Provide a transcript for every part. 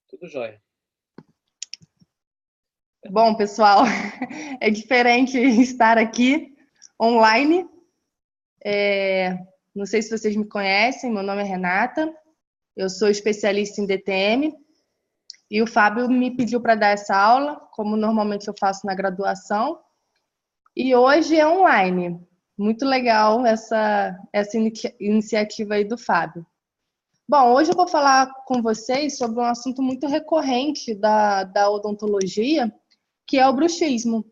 Tudo jóia. Bom, pessoal, é diferente estar aqui online. Não sei se vocês me conhecem, meu nome é Renata, eu sou especialista em DTM e o Fábio me pediu para dar essa aula, como normalmente eu faço na graduação, e hoje é online. Muito legal essa iniciativa aí do Fábio. Bom, hoje eu vou falar com vocês sobre um assunto muito recorrente da odontologia, que é o bruxismo.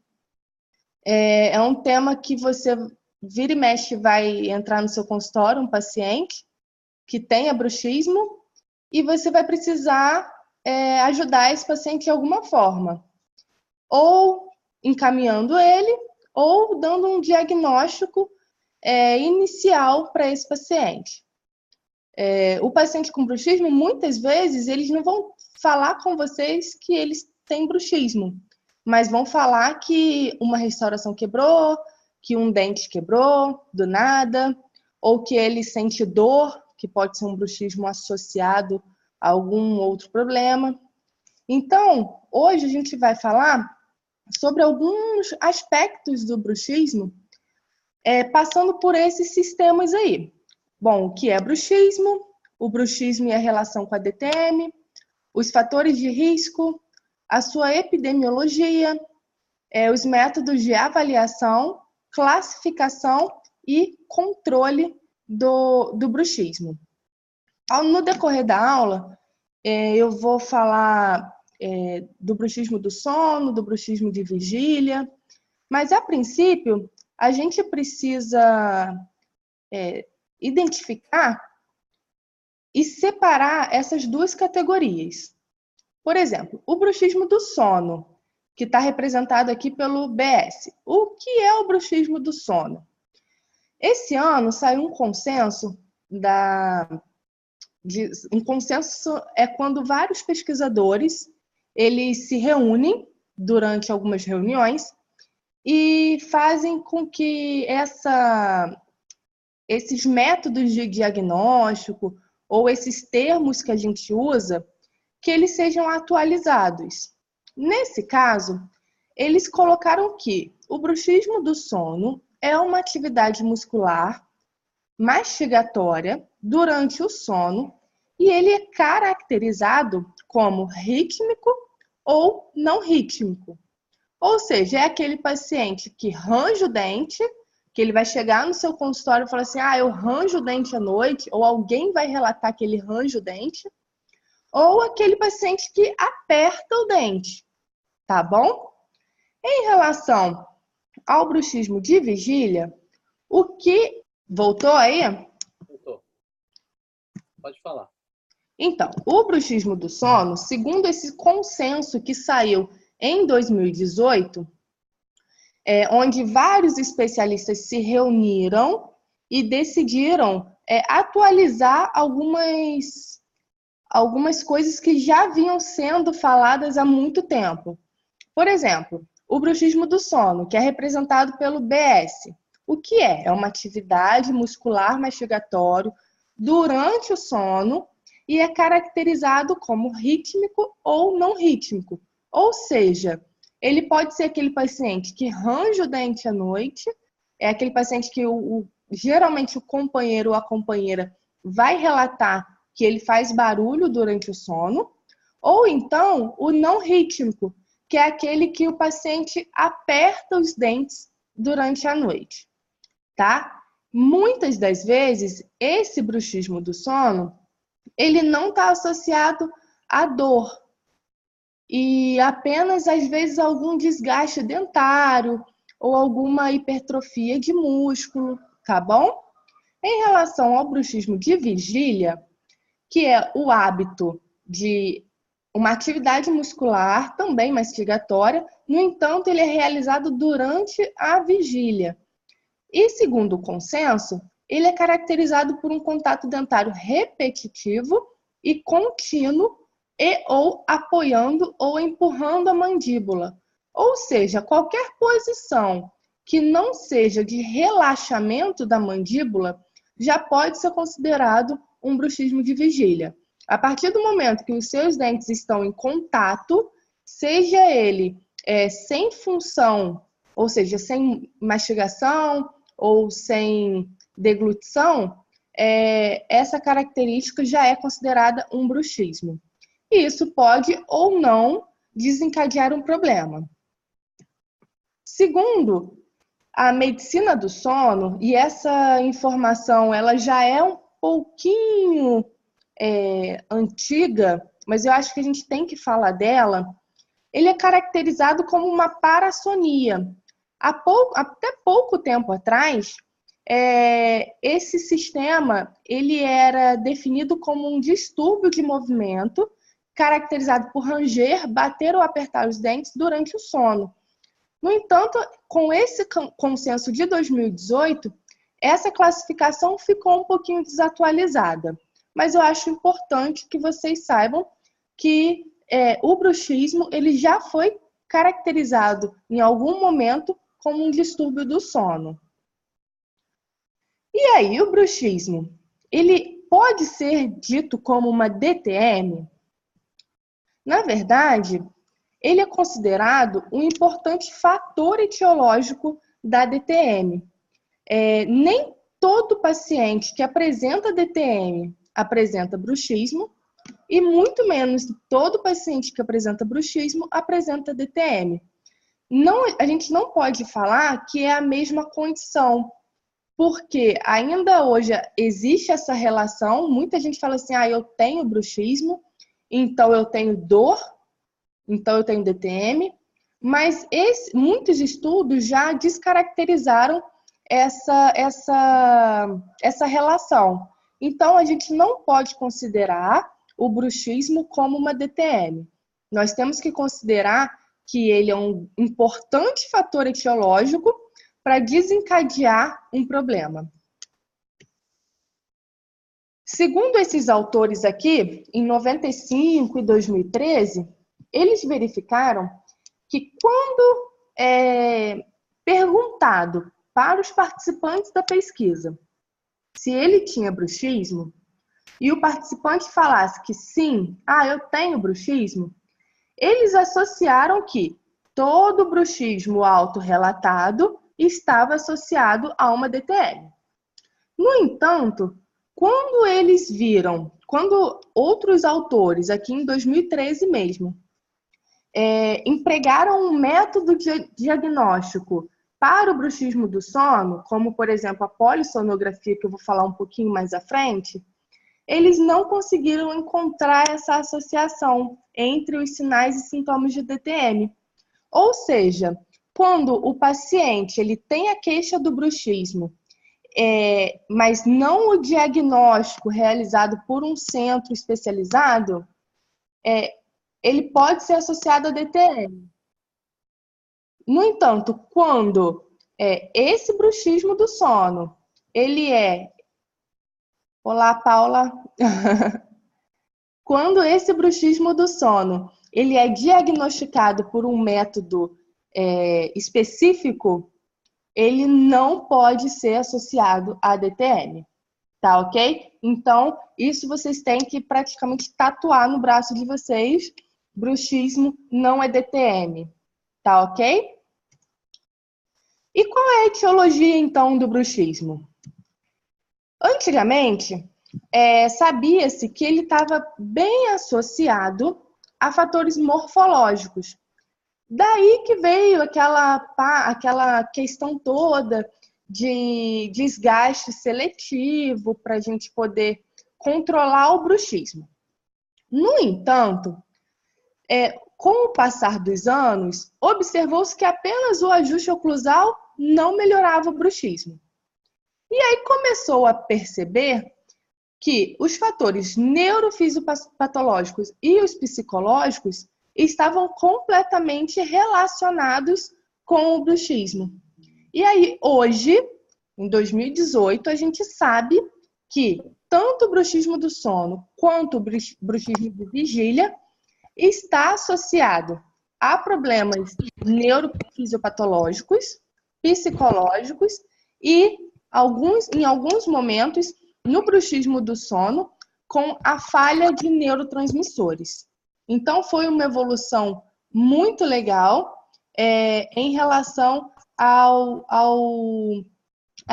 É um tema que você vira e mexe vai entrar no seu consultório, um paciente que tenha bruxismo, e você vai precisar ajudar esse paciente de alguma forma. Ou encaminhando ele, ou dando um diagnóstico inicial para esse paciente. O paciente com bruxismo, muitas vezes, eles não vão falar com vocês que eles têm bruxismo, mas vão falar que uma restauração quebrou, que um dente quebrou do nada, ou que ele sente dor, que pode ser um bruxismo associado a algum outro problema. Então, hoje a gente vai falar sobre alguns aspectos do bruxismo, passando por esses sistemas aí. Bom, o que é bruxismo? O bruxismo e a relação com a DTM, os fatores de risco, a sua epidemiologia, os métodos de avaliação, classificação e controle do bruxismo. No decorrer da aula, eu vou falar do bruxismo do sono, do bruxismo de vigília, mas, a princípio, a gente precisa identificar e separar essas duas categorias. Por exemplo, o bruxismo do sono, que está representado aqui pelo BS. O que é o bruxismo do sono? Esse ano saiu um consenso um consenso é quando vários pesquisadores eles se reúnem durante algumas reuniões e fazem com que esses métodos de diagnóstico ou esses termos que a gente usa, que eles sejam atualizados. Nesse caso, eles colocaram que o bruxismo do sono é uma atividade muscular mastigatória durante o sono e ele é caracterizado como rítmico ou não rítmico. Ou seja, é aquele paciente que range o dente, que ele vai chegar no seu consultório e falar assim, eu ranjo o dente à noite, ou alguém vai relatar que ele range o dente, ou aquele paciente que aperta o dente, tá bom? Em relação ao bruxismo de vigília, o que... Voltou aí? Voltou. Pode falar. Então, o bruxismo do sono, segundo esse consenso que saiu em 2018, onde vários especialistas se reuniram e decidiram atualizar algumas coisas que já vinham sendo faladas há muito tempo. Por exemplo, o bruxismo do sono, que é representado pelo BS. O que é? É uma atividade muscular mastigatório durante o sono e é caracterizado como rítmico ou não rítmico. Ou seja, ele pode ser aquele paciente que range o dente à noite, é aquele paciente que geralmente o companheiro ou a companheira vai relatar que ele faz barulho durante o sono, ou então o não rítmico, que é aquele que o paciente aperta os dentes durante a noite, tá? Muitas das vezes, esse bruxismo do sono, ele não está associado à dor e apenas, às vezes, algum desgaste dentário ou alguma hipertrofia de músculo, tá bom? Em relação ao bruxismo de vigília, que é o hábito de uma atividade muscular, também mastigatória, no entanto, ele é realizado durante a vigília. E, segundo o consenso, ele é caracterizado por um contato dentário repetitivo e contínuo e ou apoiando ou empurrando a mandíbula. Ou seja, qualquer posição que não seja de relaxamento da mandíbula já pode ser considerado um bruxismo de vigília. A partir do momento que os seus dentes estão em contato, seja ele sem função, ou seja, sem mastigação ou sem deglutição, essa característica já é considerada um bruxismo. E isso pode ou não desencadear um problema. Segundo a medicina do sono, e essa informação ela já é um pouquinho antiga, mas eu acho que a gente tem que falar dela, ele é caracterizado como uma parassonia. Até pouco tempo atrás, esse sistema ele era definido como um distúrbio de movimento, caracterizado por ranger, bater ou apertar os dentes durante o sono. No entanto, com esse consenso de 2018, essa classificação ficou um pouquinho desatualizada. Mas eu acho importante que vocês saibam que o bruxismo ele já foi caracterizado em algum momento como um distúrbio do sono. E aí, o bruxismo, ele pode ser dito como uma DTM? Na verdade, ele é considerado um importante fator etiológico da DTM. Nem todo paciente que apresenta DTM apresenta bruxismo, e muito menos todo paciente que apresenta bruxismo apresenta DTM. A gente não pode falar que é a mesma condição, porque ainda hoje existe essa relação. Muita gente fala assim, eu tenho bruxismo, então eu tenho dor, então eu tenho DTM, mas muitos estudos já descaracterizaram essa relação. Então a gente não pode considerar o bruxismo como uma DTM. Nós temos que considerar que ele é um importante fator etiológico para desencadear um problema. Segundo esses autores aqui, em 95 e 2013, eles verificaram que quando perguntado para os participantes da pesquisa se ele tinha bruxismo, e o participante falasse que sim, eu tenho bruxismo, eles associaram que todo bruxismo autorrelatado estava associado a uma DTM. No entanto, quando outros autores, aqui em 2013 mesmo, empregaram um método diagnóstico para o bruxismo do sono, como, por exemplo, a polissonografia, que eu vou falar um pouquinho mais à frente, eles não conseguiram encontrar essa associação entre os sinais e sintomas de DTM. Ou seja, quando o paciente ele tem a queixa do bruxismo, mas não o diagnóstico realizado por um centro especializado, ele pode ser associado a DTM. No entanto, quando esse bruxismo do sono, ele é... Olá, Paula! Quando esse bruxismo do sono, ele é diagnosticado por um método específico, ele não pode ser associado à DTM, tá ok? Então, isso vocês têm que praticamente tatuar no braço de vocês. Bruxismo não é DTM, tá ok? E qual é a etiologia, então, do bruxismo? Antigamente, sabia-se que ele estava bem associado a fatores morfológicos. Daí que veio aquela questão toda de desgaste seletivo para a gente poder controlar o bruxismo. No entanto, com o passar dos anos, observou-se que apenas o ajuste oclusal não melhorava o bruxismo. E aí começou a perceber que os fatores neurofisiopatológicos e os psicológicos estavam completamente relacionados com o bruxismo. E aí, hoje, em 2018, a gente sabe que tanto o bruxismo do sono quanto o bruxismo de vigília está associado a problemas neurofisiopatológicos, psicológicos e, em alguns momentos, no bruxismo do sono, com a falha de neurotransmissores. Então, foi uma evolução muito legal em relação à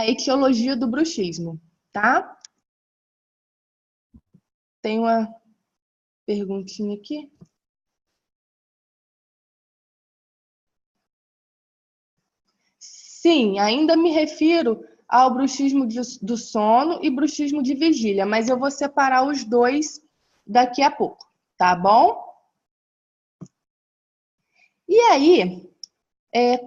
etiologia do bruxismo, tá? Tem uma perguntinha aqui. Sim, ainda me refiro ao bruxismo do sono e bruxismo de vigília, mas eu vou separar os dois daqui a pouco, tá bom? E aí,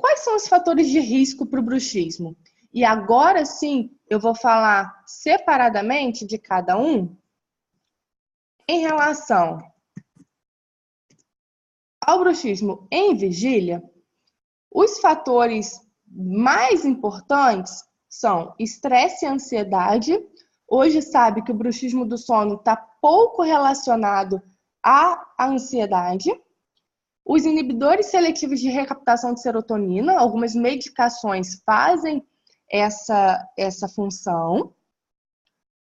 quais são os fatores de risco para o bruxismo? E agora sim, eu vou falar separadamente de cada um. Em relação ao bruxismo em vigília, os fatores mais importantes são estresse e ansiedade. Hoje sabe que o bruxismo do sono está pouco relacionado à ansiedade. Os inibidores seletivos de recaptação de serotonina, algumas medicações fazem essa função.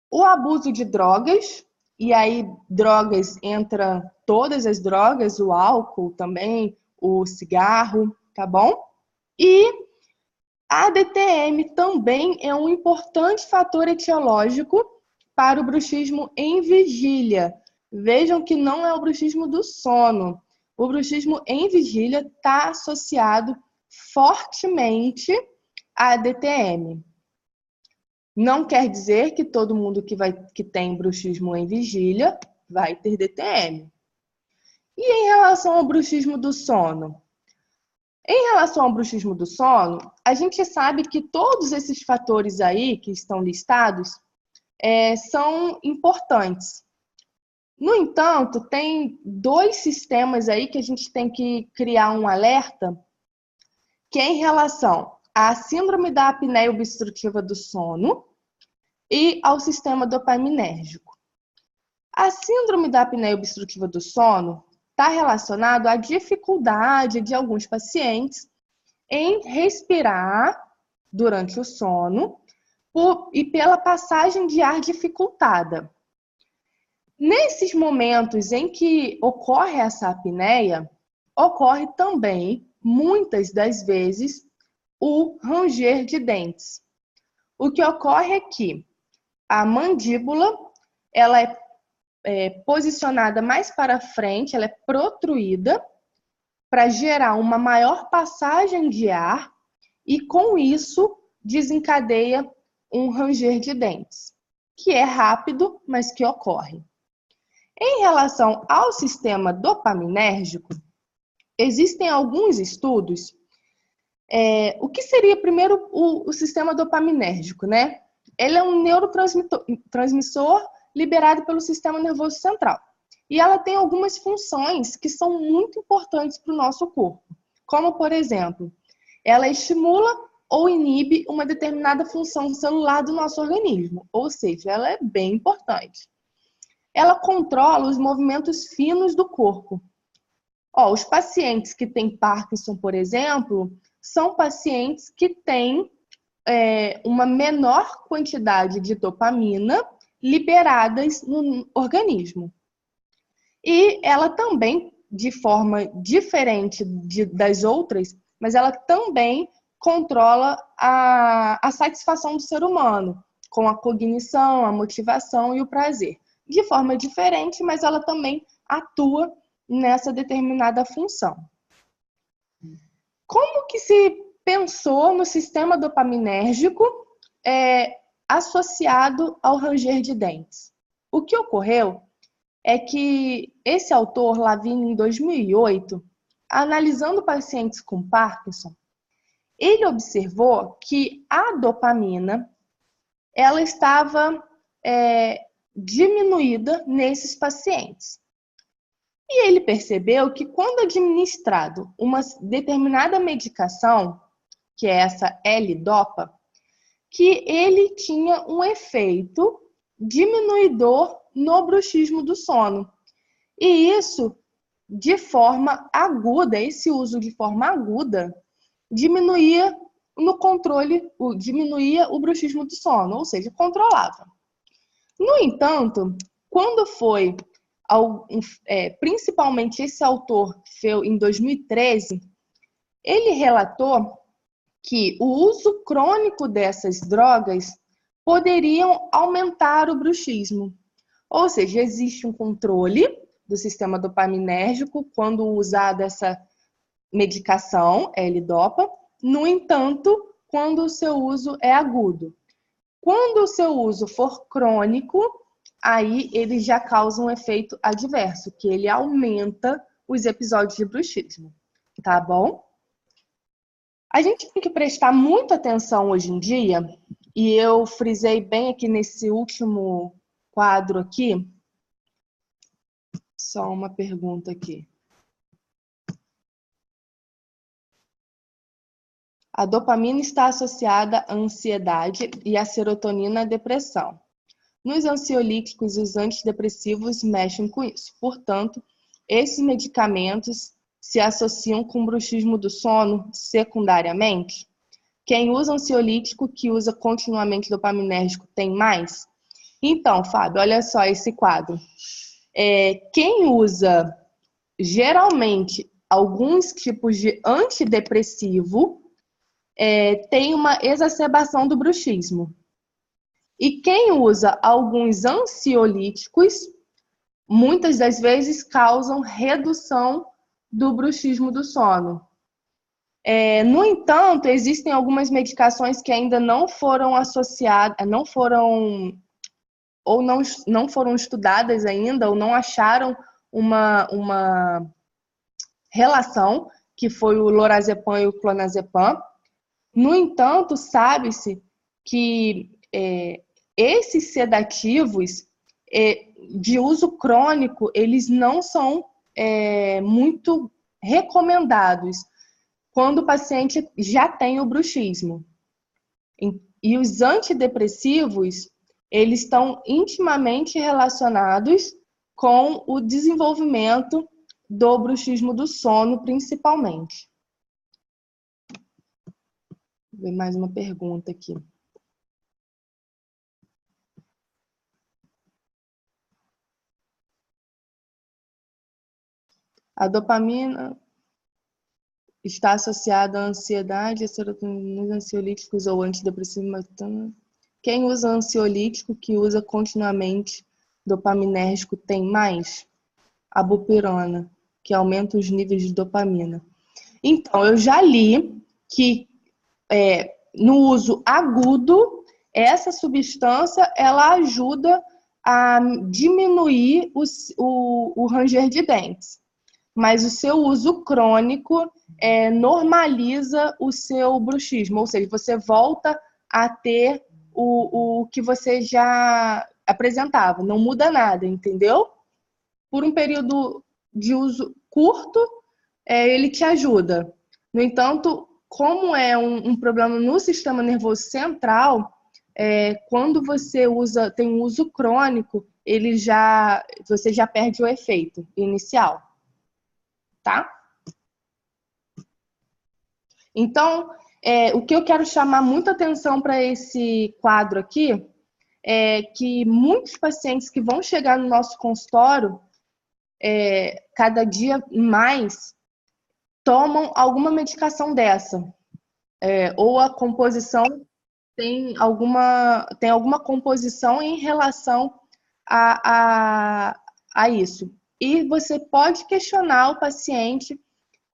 O abuso de drogas, e aí drogas entra todas as drogas, o álcool também, o cigarro, tá bom? E a DTM também é um importante fator etiológico para o bruxismo em vigília. Vejam que não é o bruxismo do sono. O bruxismo em vigília está associado fortemente à DTM. Não quer dizer que todo mundo que tem bruxismo em vigília vai ter DTM. E em relação ao bruxismo do sono? Em relação ao bruxismo do sono, a gente sabe que todos esses fatores aí que estão listados são importantes. No entanto, tem dois sistemas aí que a gente tem que criar um alerta, que é em relação à síndrome da apneia obstrutiva do sono e ao sistema dopaminérgico. A síndrome da apneia obstrutiva do sono está relacionado à dificuldade de alguns pacientes em respirar durante o sono e pela passagem de ar dificultada. Nesses momentos em que ocorre essa apneia, ocorre também, muitas das vezes, o ranger de dentes. O que ocorre é que a mandíbula ela é posicionada mais para frente, ela é protruída para gerar uma maior passagem de ar e, com isso, desencadeia um ranger de dentes, que é rápido, mas que ocorre. Em relação ao sistema dopaminérgico, existem alguns estudos. O que seria primeiro o sistema dopaminérgico, né? Ele é um neurotransmissor liberado pelo sistema nervoso central. E ela tem algumas funções que são muito importantes para o nosso corpo. Como, por exemplo, ela estimula ou inibe uma determinada função celular do nosso organismo. Ou seja, ela é bem importante. Ela controla os movimentos finos do corpo. Os pacientes que têm Parkinson, por exemplo, são pacientes que têm uma menor quantidade de dopamina liberadas no organismo. E ela também, de forma diferente das outras, mas ela também controla a satisfação do ser humano, com a cognição, a motivação e o prazer. De forma diferente, mas ela também atua nessa determinada função. Como que se pensou no sistema dopaminérgico associado ao ranger de dentes? O que ocorreu é que esse autor, Lavigne, em 2008, analisando pacientes com Parkinson, ele observou que a dopamina ela estava diminuída nesses pacientes. E ele percebeu que quando administrado uma determinada medicação, que é essa L-Dopa, que ele tinha um efeito diminuidor no bruxismo do sono. E isso, de forma aguda, esse uso de forma aguda, diminuía no controle, diminuía o bruxismo do sono, ou seja, controlava. No entanto, Quando foi, principalmente esse autor, em 2013, ele relatou que o uso crônico dessas drogas poderiam aumentar o bruxismo. Ou seja, existe um controle do sistema dopaminérgico quando usada essa medicação, L-Dopa. No entanto, quando o seu uso é agudo. Quando o seu uso for crônico, aí ele já causa um efeito adverso, que ele aumenta os episódios de bruxismo, tá bom? A gente tem que prestar muita atenção hoje em dia, e eu frisei bem aqui nesse último quadro aqui, só uma pergunta aqui. A dopamina está associada à ansiedade e a serotonina à depressão. Nos ansiolíticos e os antidepressivos mexem com isso. Portanto, esses medicamentos se associam com o bruxismo do sono secundariamente. Quem usa ansiolítico, que usa continuamente dopaminérgico, tem mais? Então, Fábio, olha só esse quadro. Quem usa, geralmente, alguns tipos de antidepressivo, tem uma exacerbação do bruxismo. E quem usa alguns ansiolíticos, muitas das vezes causam redução do bruxismo do sono. No entanto, existem algumas medicações que ainda não foram associadas, não foram estudadas ainda, ou não acharam uma relação, que foi o lorazepam e o clonazepam. No entanto, sabe-se que esses sedativos de uso crônico, eles não são muito recomendados quando o paciente já tem o bruxismo. E os antidepressivos, eles estão intimamente relacionados com o desenvolvimento do bruxismo do sono, principalmente. Vou ver mais uma pergunta aqui. A dopamina está associada à ansiedade, a serotonina, ansiolíticos ou antidepressivos. Quem usa ansiolítico, que usa continuamente dopaminérgico, tem mais? A buspirona, que aumenta os níveis de dopamina. Então, eu já li que no uso agudo, essa substância ela ajuda a diminuir o ranger de dentes. Mas o seu uso crônico normaliza o seu bruxismo, ou seja, você volta a ter o que você já apresentava, não muda nada, entendeu? Por um período de uso curto, ele te ajuda. No entanto, como é um problema no sistema nervoso central, quando você tem um uso crônico, você já perde o efeito inicial. Tá? Então, o que eu quero chamar muita atenção para esse quadro aqui é que muitos pacientes que vão chegar no nosso consultório, cada dia mais, tomam alguma medicação dessa. Ou a composição tem alguma composição em relação a isso. E você pode questionar o paciente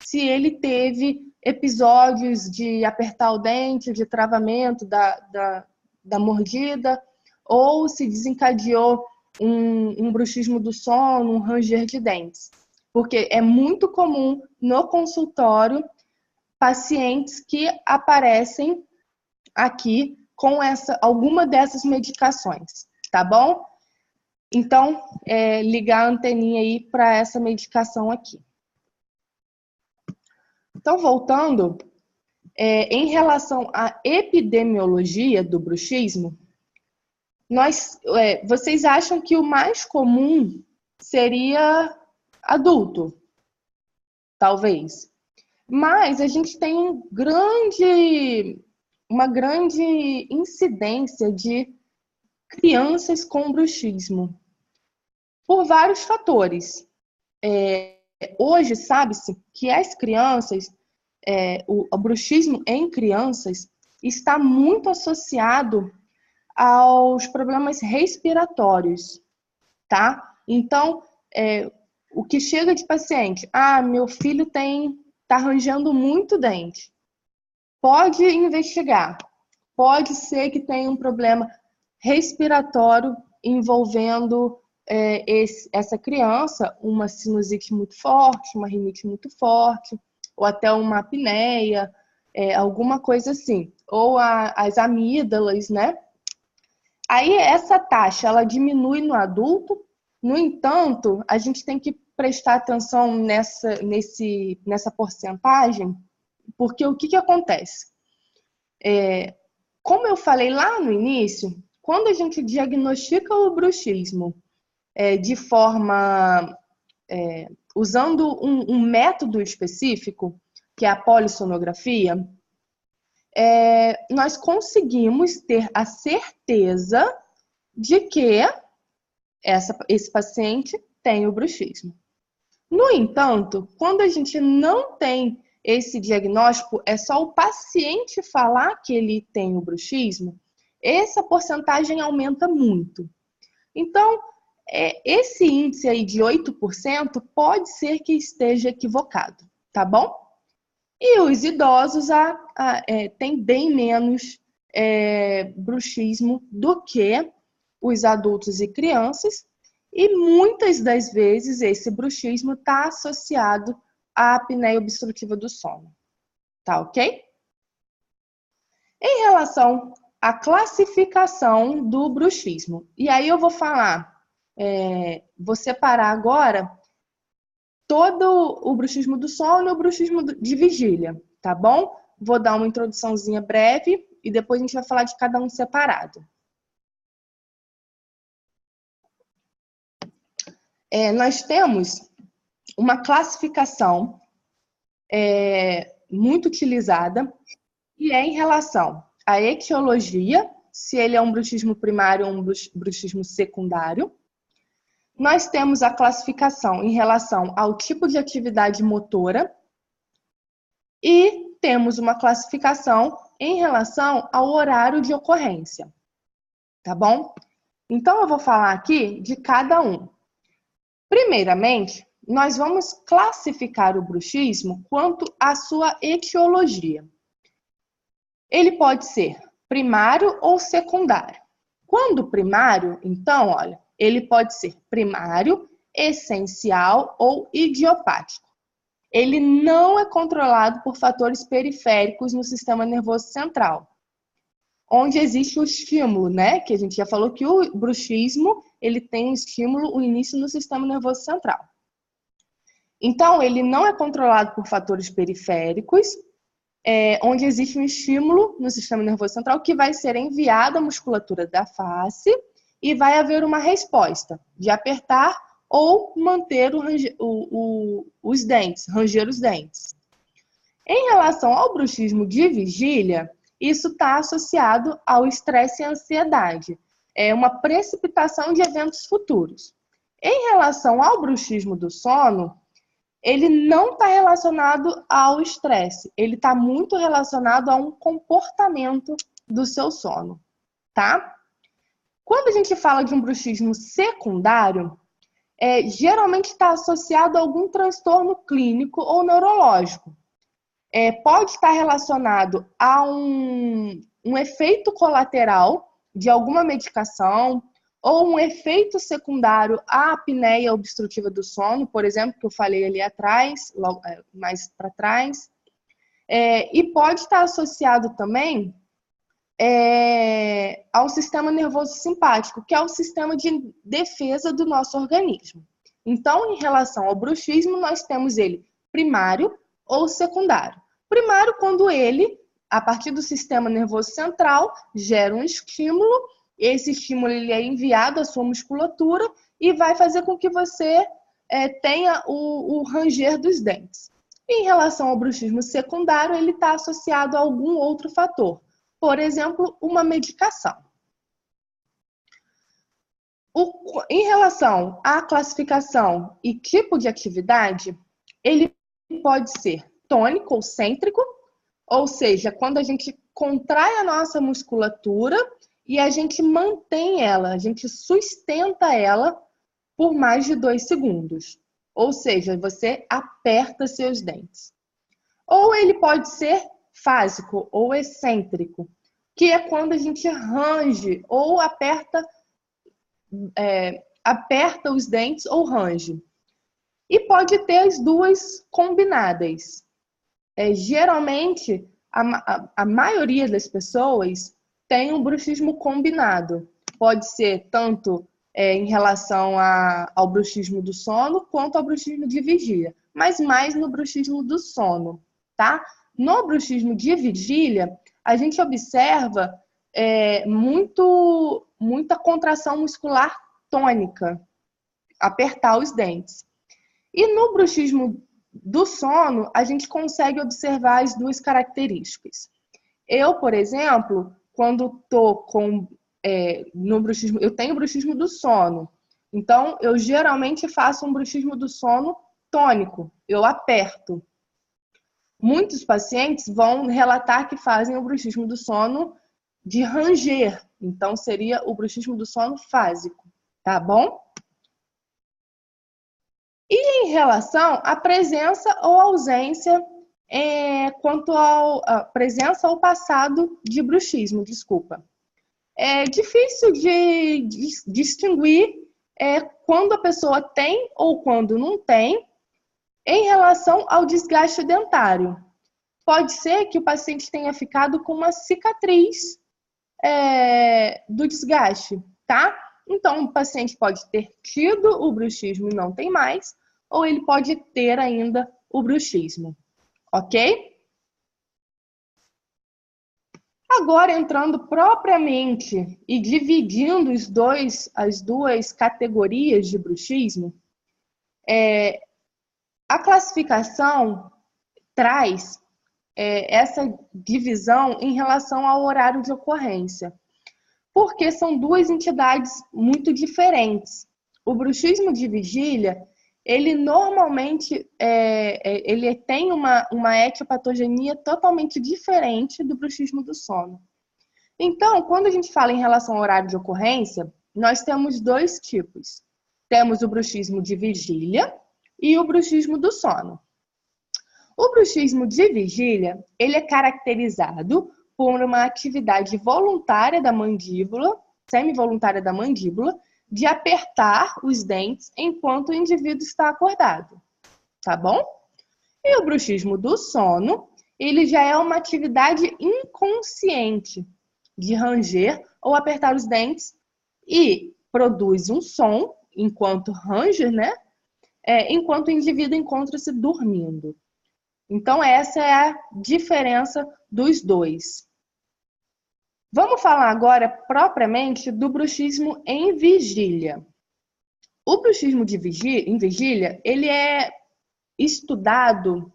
se ele teve episódios de apertar o dente, de travamento da mordida, ou se desencadeou um bruxismo do sono, um ranger de dentes. Porque é muito comum no consultório pacientes que aparecem aqui com alguma dessas medicações, tá bom? Então, ligar a anteninha aí para essa medicação aqui. Então, voltando, em relação à epidemiologia do bruxismo, vocês acham que o mais comum seria adulto? Talvez. Mas a gente tem uma grande incidência de crianças com bruxismo. Por vários fatores. Hoje, sabe-se que as crianças, o bruxismo em crianças está muito associado aos problemas respiratórios, tá? Então, o que chega de paciente, meu filho tá arranjando muito dente. Pode investigar. Pode ser que tenha um problema respiratório envolvendo essa criança, uma sinusite muito forte, uma rinite muito forte, ou até uma apneia, alguma coisa assim. Ou as amígdalas, né? Aí essa taxa, ela diminui no adulto. No entanto, a gente tem que prestar atenção nessa porcentagem, porque o que acontece? Como eu falei lá no início, quando a gente diagnostica o bruxismo de forma usando um método específico, que é a polissonografia, nós conseguimos ter a certeza de que esse paciente tem o bruxismo. No entanto, quando a gente não tem esse diagnóstico, é só o paciente falar que ele tem o bruxismo, essa porcentagem aumenta muito. Então, esse índice aí de 8% pode ser que esteja equivocado, tá bom? E os idosos têm bem menos bruxismo do que os adultos e crianças, e muitas das vezes esse bruxismo está associado à apneia obstrutiva do sono. Tá ok? Em relação à classificação do bruxismo, e aí eu vou falar, vou separar agora todo o bruxismo do sono e o bruxismo de vigília, tá bom? Vou dar uma introduçãozinha breve e depois a gente vai falar de cada um separado. Nós temos uma classificação muito utilizada e é em relação à etiologia, se ele é um bruxismo primário ou um bruxismo secundário. Nós temos a classificação em relação ao tipo de atividade motora e temos uma classificação em relação ao horário de ocorrência, tá bom? Então, eu vou falar aqui de cada um. Primeiramente, nós vamos classificar o bruxismo quanto à sua etiologia. Ele pode ser primário ou secundário. Quando primário, então, olha, ele pode ser primário, essencial ou idiopático. Ele não é controlado por fatores periféricos no sistema nervoso central, onde existe o estímulo, né? Que a gente já falou que o bruxismo, ele tem um estímulo, o início no sistema nervoso central. Então, ele não é controlado por fatores periféricos, onde existe um estímulo no sistema nervoso central que vai ser enviado à musculatura da face e vai haver uma resposta de apertar ou manter os dentes, ranger os dentes. Em relação ao bruxismo de vigília, isso está associado ao estresse e ansiedade. É uma precipitação de eventos futuros. Em relação ao bruxismo do sono, ele não está relacionado ao estresse. Ele está muito relacionado a um comportamento do seu sono, tá? Quando a gente fala de um bruxismo secundário, geralmente está associado a algum transtorno clínico ou neurológico. Pode estar relacionado a um efeito colateral de alguma medicação ou um efeito secundário à apneia obstrutiva do sono, por exemplo, que eu falei ali atrás, mais para trás. E pode estar associado também ao sistema nervoso simpático, que é o sistema de defesa do nosso organismo. Então, em relação ao bruxismo, nós temos ele primário ou secundário. Primário, quando ele, a partir do sistema nervoso central, gera um estímulo, esse estímulo ele é enviado à sua musculatura e vai fazer com que você tenha o ranger dos dentes. Em relação ao bruxismo secundário, ele está associado a algum outro fator. Por exemplo, uma medicação. Em relação à classificação e tipo de atividade, ele pode ser tônico ou cêntrico, ou seja, quando a gente contrai a nossa musculatura e a gente mantém ela, a gente sustenta ela por mais de 2 segundos. Ou seja, você aperta seus dentes. Ou ele pode ser fásico ou excêntrico, que é quando a gente range ou aperta os dentes ou range. E pode ter as duas combinadas. Geralmente, a maioria das pessoas tem um bruxismo combinado. Pode ser tanto em relação ao bruxismo do sono, quanto ao bruxismo de vigília, mas mais no bruxismo do sono, tá? No bruxismo de vigília, a gente observa muita contração muscular tônica, apertar os dentes. E no bruxismo do sono, a gente consegue observar as duas características. Eu, por exemplo, quando estou no bruxismo, eu tenho bruxismo do sono. Então, eu geralmente faço um bruxismo do sono tônico. Eu aperto. Muitos pacientes vão relatar que fazem o bruxismo do sono de ranger. Então, seria o bruxismo do sono fásico. Tá bom? E em relação à presença ou ausência, quanto à presença ou passado de bruxismo, desculpa. É difícil de distinguir quando a pessoa tem ou quando não tem em relação ao desgaste dentário. Pode ser que o paciente tenha ficado com uma cicatriz do desgaste, tá? Então, o paciente pode ter tido o bruxismo e não tem mais, ou ele pode ter ainda o bruxismo, ok? Agora, entrando propriamente e dividindo as duas categorias de bruxismo, a classificação traz essa divisão em relação ao horário de ocorrência, porque são duas entidades muito diferentes. O bruxismo de vigília, ele normalmente ele tem uma etiopatogenia totalmente diferente do bruxismo do sono. Então, quando a gente fala em relação ao horário de ocorrência, nós temos dois tipos. Temos o bruxismo de vigília e o bruxismo do sono. O bruxismo de vigília, ele é caracterizado por uma atividade voluntária da mandíbula, semivoluntária da mandíbula, de apertar os dentes enquanto o indivíduo está acordado, tá bom? E o bruxismo do sono, ele já é uma atividade inconsciente de ranger ou apertar os dentes e produz um som enquanto range, né? Enquanto o indivíduo encontra-se dormindo. Então, essa é a diferença dos dois. Vamos falar agora propriamente do bruxismo em vigília. O bruxismo em vigília, ele é estudado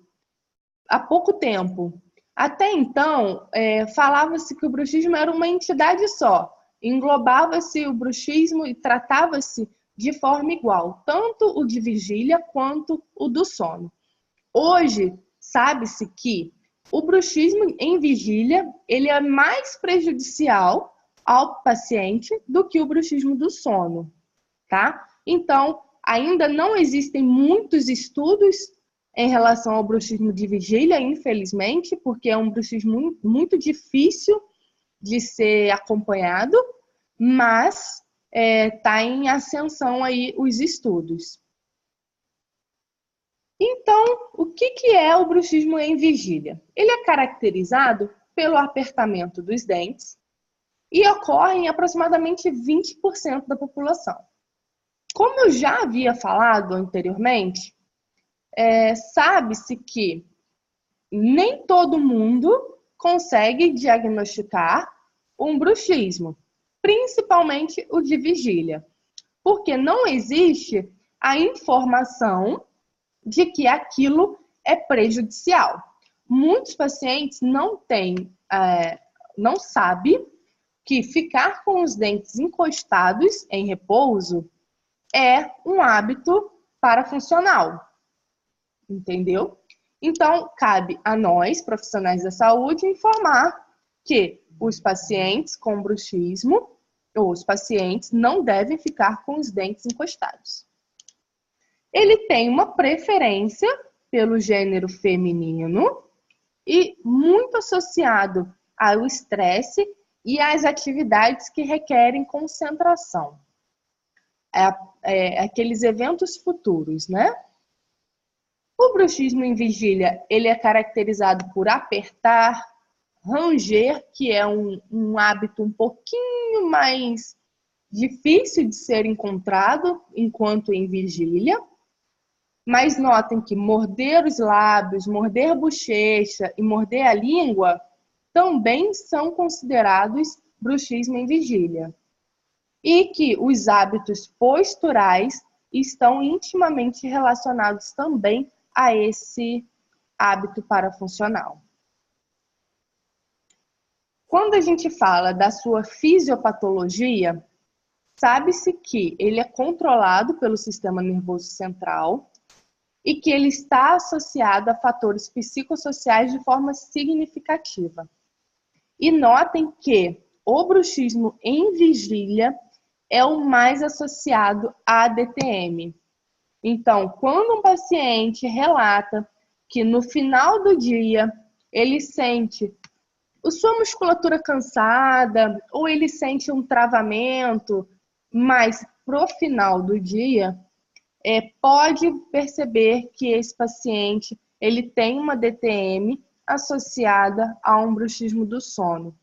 há pouco tempo. Até então, falava-se que o bruxismo era uma entidade só. Englobava-se o bruxismo e tratava-se de forma igual, tanto o de vigília quanto o do sono. Hoje, sabe-se que o bruxismo em vigília, ele é mais prejudicial ao paciente do que o bruxismo do sono, tá? Então, ainda não existem muitos estudos em relação ao bruxismo de vigília, infelizmente, porque é um bruxismo muito difícil de ser acompanhado, mas está em ascensão aí os estudos. Então, o que é o bruxismo em vigília? Ele é caracterizado pelo apertamento dos dentes e ocorre em aproximadamente 20% da população. Como eu já havia falado anteriormente, sabe-se que nem todo mundo consegue diagnosticar um bruxismo, principalmente o de vigília, porque não existe a informação de que aquilo é prejudicial. Muitos pacientes não sabem que ficar com os dentes encostados em repouso é um hábito parafuncional, entendeu? Então, cabe a nós, profissionais da saúde, informar que os pacientes com bruxismo ou os pacientes não devem ficar com os dentes encostados. Ele tem uma preferência pelo gênero feminino e muito associado ao estresse e às atividades que requerem concentração. Aqueles eventos futuros, né? O bruxismo em vigília, ele é caracterizado por apertar, ranger, que é um hábito um pouquinho mais difícil de ser encontrado enquanto em vigília. Mas notem que morder os lábios, morder a bochecha e morder a língua também são considerados bruxismo em vigília. E que os hábitos posturais estão intimamente relacionados também a esse hábito parafuncional. Quando a gente fala da sua fisiopatologia, sabe-se que ele é controlado pelo sistema nervoso central e que ele está associado a fatores psicossociais de forma significativa. E notem que o bruxismo em vigília é o mais associado à DTM. Então, quando um paciente relata que no final do dia ele sente a sua musculatura cansada ou ele sente um travamento, mas pro final do dia, pode perceber que esse paciente ele tem uma DTM associada a um bruxismo do sono.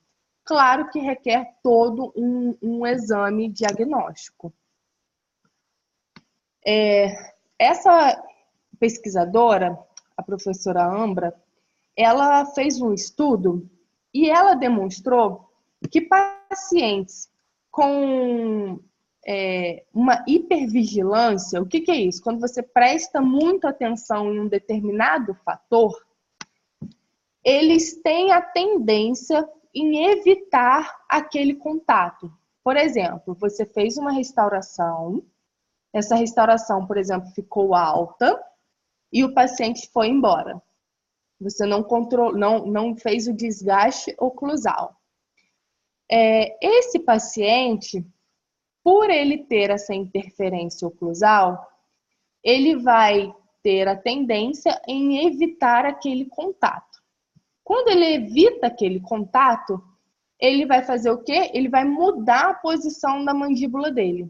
Claro que requer todo um exame diagnóstico. Essa pesquisadora, a professora Ambra, ela fez um estudo e ela demonstrou que pacientes com uma hipervigilância, o que é isso? Quando você presta muita atenção em um determinado fator, eles têm a tendência em evitar aquele contato. Por exemplo, você fez uma restauração, essa restauração, por exemplo, ficou alta e o paciente foi embora. Você não fez o desgaste oclusal. Esse paciente, por ele ter essa interferência oclusal, ele vai ter a tendência em evitar aquele contato. Quando ele evita aquele contato, ele vai fazer o quê? Ele vai mudar a posição da mandíbula dele.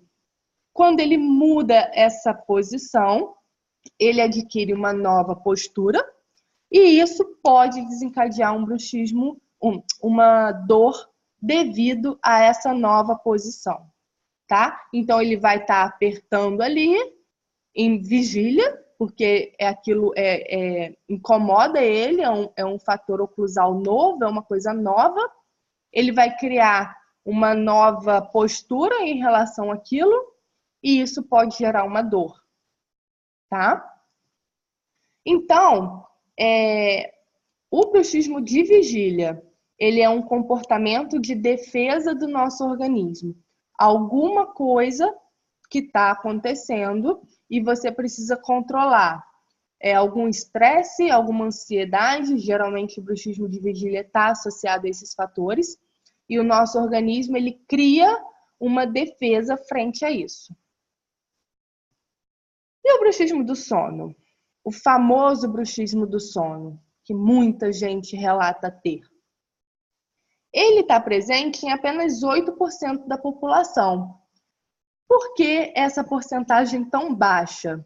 Quando ele muda essa posição, ele adquire uma nova postura e isso pode desencadear um bruxismo, uma dor devido a essa nova posição, tá? Então ele vai estar apertando ali em vigília, porque aquilo incomoda ele, é um fator oclusal novo, é uma coisa nova. Ele vai criar uma nova postura em relação àquilo e isso pode gerar uma dor, tá? Então, o bruxismo de vigília, ele é um comportamento de defesa do nosso organismo. Alguma coisa que está acontecendo e você precisa controlar. Algum estresse, alguma ansiedade, geralmente o bruxismo de vigília está associado a esses fatores, e o nosso organismo ele cria uma defesa frente a isso. E o bruxismo do sono? O famoso bruxismo do sono, que muita gente relata ter. Ele está presente em apenas 8% da população. Por que essa porcentagem tão baixa?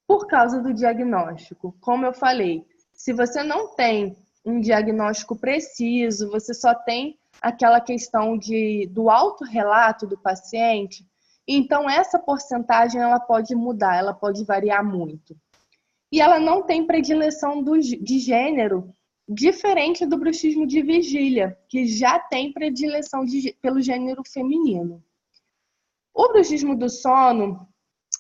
Por causa do diagnóstico. Como eu falei, se você não tem um diagnóstico preciso, você só tem aquela questão do autorrelato do paciente, então essa porcentagem ela pode mudar, ela pode variar muito. E ela não tem predileção de gênero, diferente do bruxismo de vigília, que já tem predileção pelo gênero feminino. O bruxismo do sono,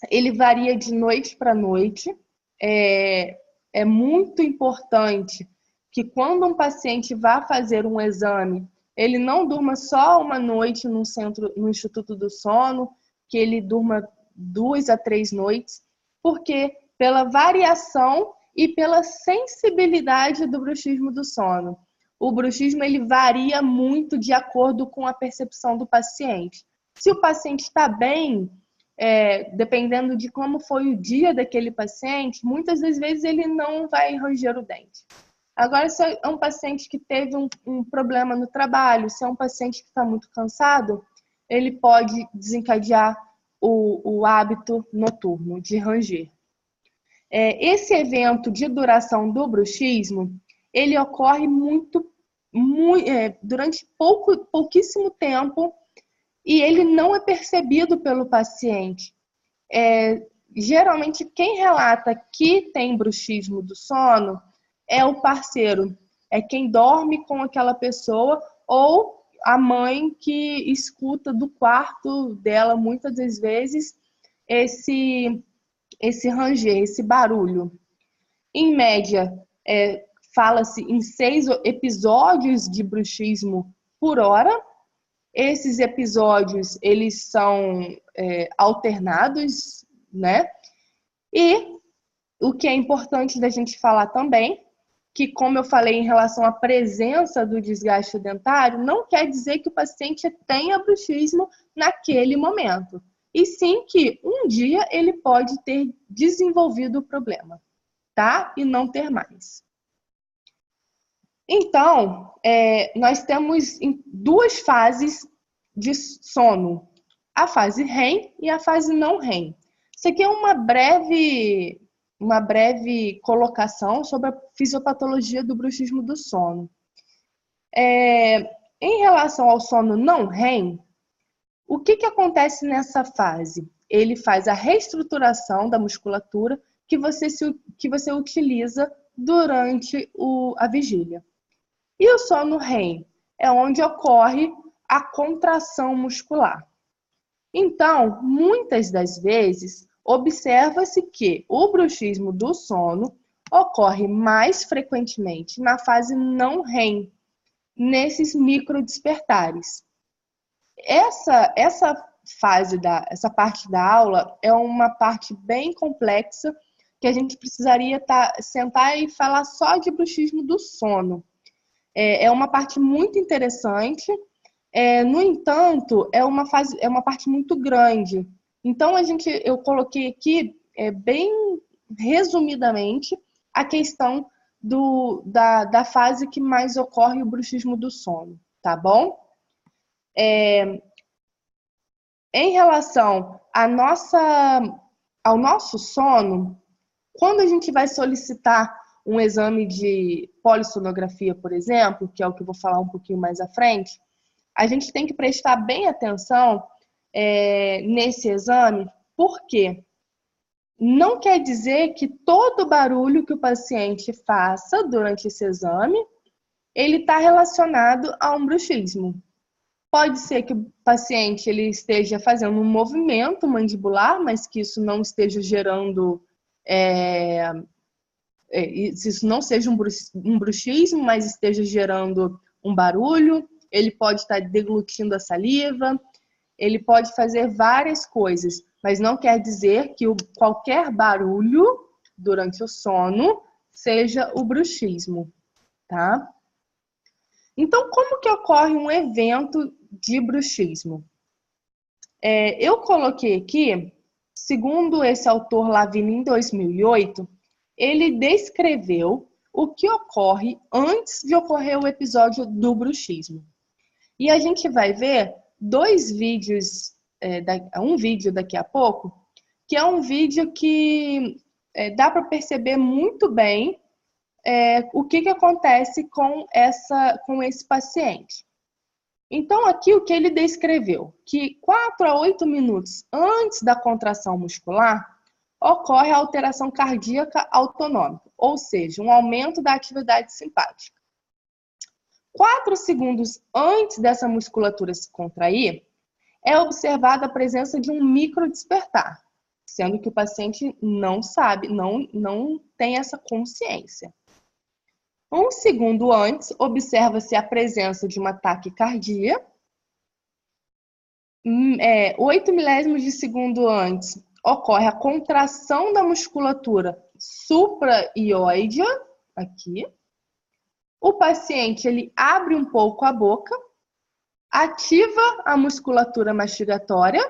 ele varia de noite para noite. É muito importante que quando um paciente vá fazer um exame, ele não durma só uma noite no Instituto do Sono, que ele durma 2 a 3 noites, porque pela variação e pela sensibilidade do bruxismo do sono. O bruxismo ele varia muito de acordo com a percepção do paciente. Se o paciente está bem, dependendo de como foi o dia daquele paciente, muitas das vezes ele não vai ranger o dente. Agora, se é um paciente que teve um problema no trabalho, se é um paciente que está muito cansado, ele pode desencadear o hábito noturno de ranger. Esse evento de duração do bruxismo, ele ocorre durante pouquíssimo tempo e ele não é percebido pelo paciente. Geralmente, quem relata que tem bruxismo do sono é o parceiro, é quem dorme com aquela pessoa ou a mãe que escuta do quarto dela, muitas das vezes, esse ranger, esse barulho. Em média, fala-se em 6 episódios de bruxismo por hora. Esses episódios, eles são alternados, né? E o que é importante da gente falar também, que como eu falei em relação à presença do desgaste dentário, não quer dizer que o paciente tenha bruxismo naquele momento. E sim que um dia ele pode ter desenvolvido o problema, tá? E não ter mais. Então, nós temos 2 fases de sono. A fase REM e a fase não REM. Isso aqui é uma breve colocação sobre a fisiopatologia do bruxismo do sono. Em relação ao sono não REM, o que acontece nessa fase? Ele faz a reestruturação da musculatura que você utiliza durante a vigília. E o sono REM é onde ocorre a contração muscular. Então, muitas das vezes, observa-se que o bruxismo do sono ocorre mais frequentemente na fase não REM, nesses microdespertares. Essa parte da aula é uma parte bem complexa que a gente precisaria sentar e falar só de bruxismo do sono. É uma parte muito interessante, no entanto, é uma parte muito grande. Então, eu coloquei aqui, bem resumidamente, a questão da fase que mais ocorre o bruxismo do sono, tá bom? Em relação ao nosso sono, quando a gente vai solicitar um exame de polissonografia, por exemplo, que é o que eu vou falar um pouquinho mais à frente, a gente tem que prestar bem atenção nesse exame, porque não quer dizer que todo barulho que o paciente faça durante esse exame, ele está relacionado a um bruxismo. Pode ser que o paciente ele esteja fazendo um movimento mandibular, mas que isso não esteja gerando... isso não seja um bruxismo, mas esteja gerando um barulho. Ele pode estar deglutindo a saliva, ele pode fazer várias coisas, mas não quer dizer que qualquer barulho durante o sono seja o bruxismo, tá? Então, como que ocorre um evento de bruxismo? Eu coloquei aqui, segundo esse autor Lavini, em 2008, ele descreveu o que ocorre antes de ocorrer o episódio do bruxismo. E a gente vai ver 2 vídeos, um vídeo daqui a pouco, que é um vídeo que dá para perceber muito bem o que acontece com esse paciente. Então, aqui o que ele descreveu, que 4 a 8 minutos antes da contração muscular, ocorre a alteração cardíaca autonômica, ou seja, um aumento da atividade simpática. 4 segundos antes dessa musculatura se contrair, é observada a presença de um microdespertar, sendo que o paciente não sabe, não tem essa consciência. Um segundo antes, observa-se a presença de uma taquicardia. 8 milésimos de segundo antes, ocorre a contração da musculatura supraioidea, aqui. O paciente ele abre um pouco a boca, ativa a musculatura mastigatória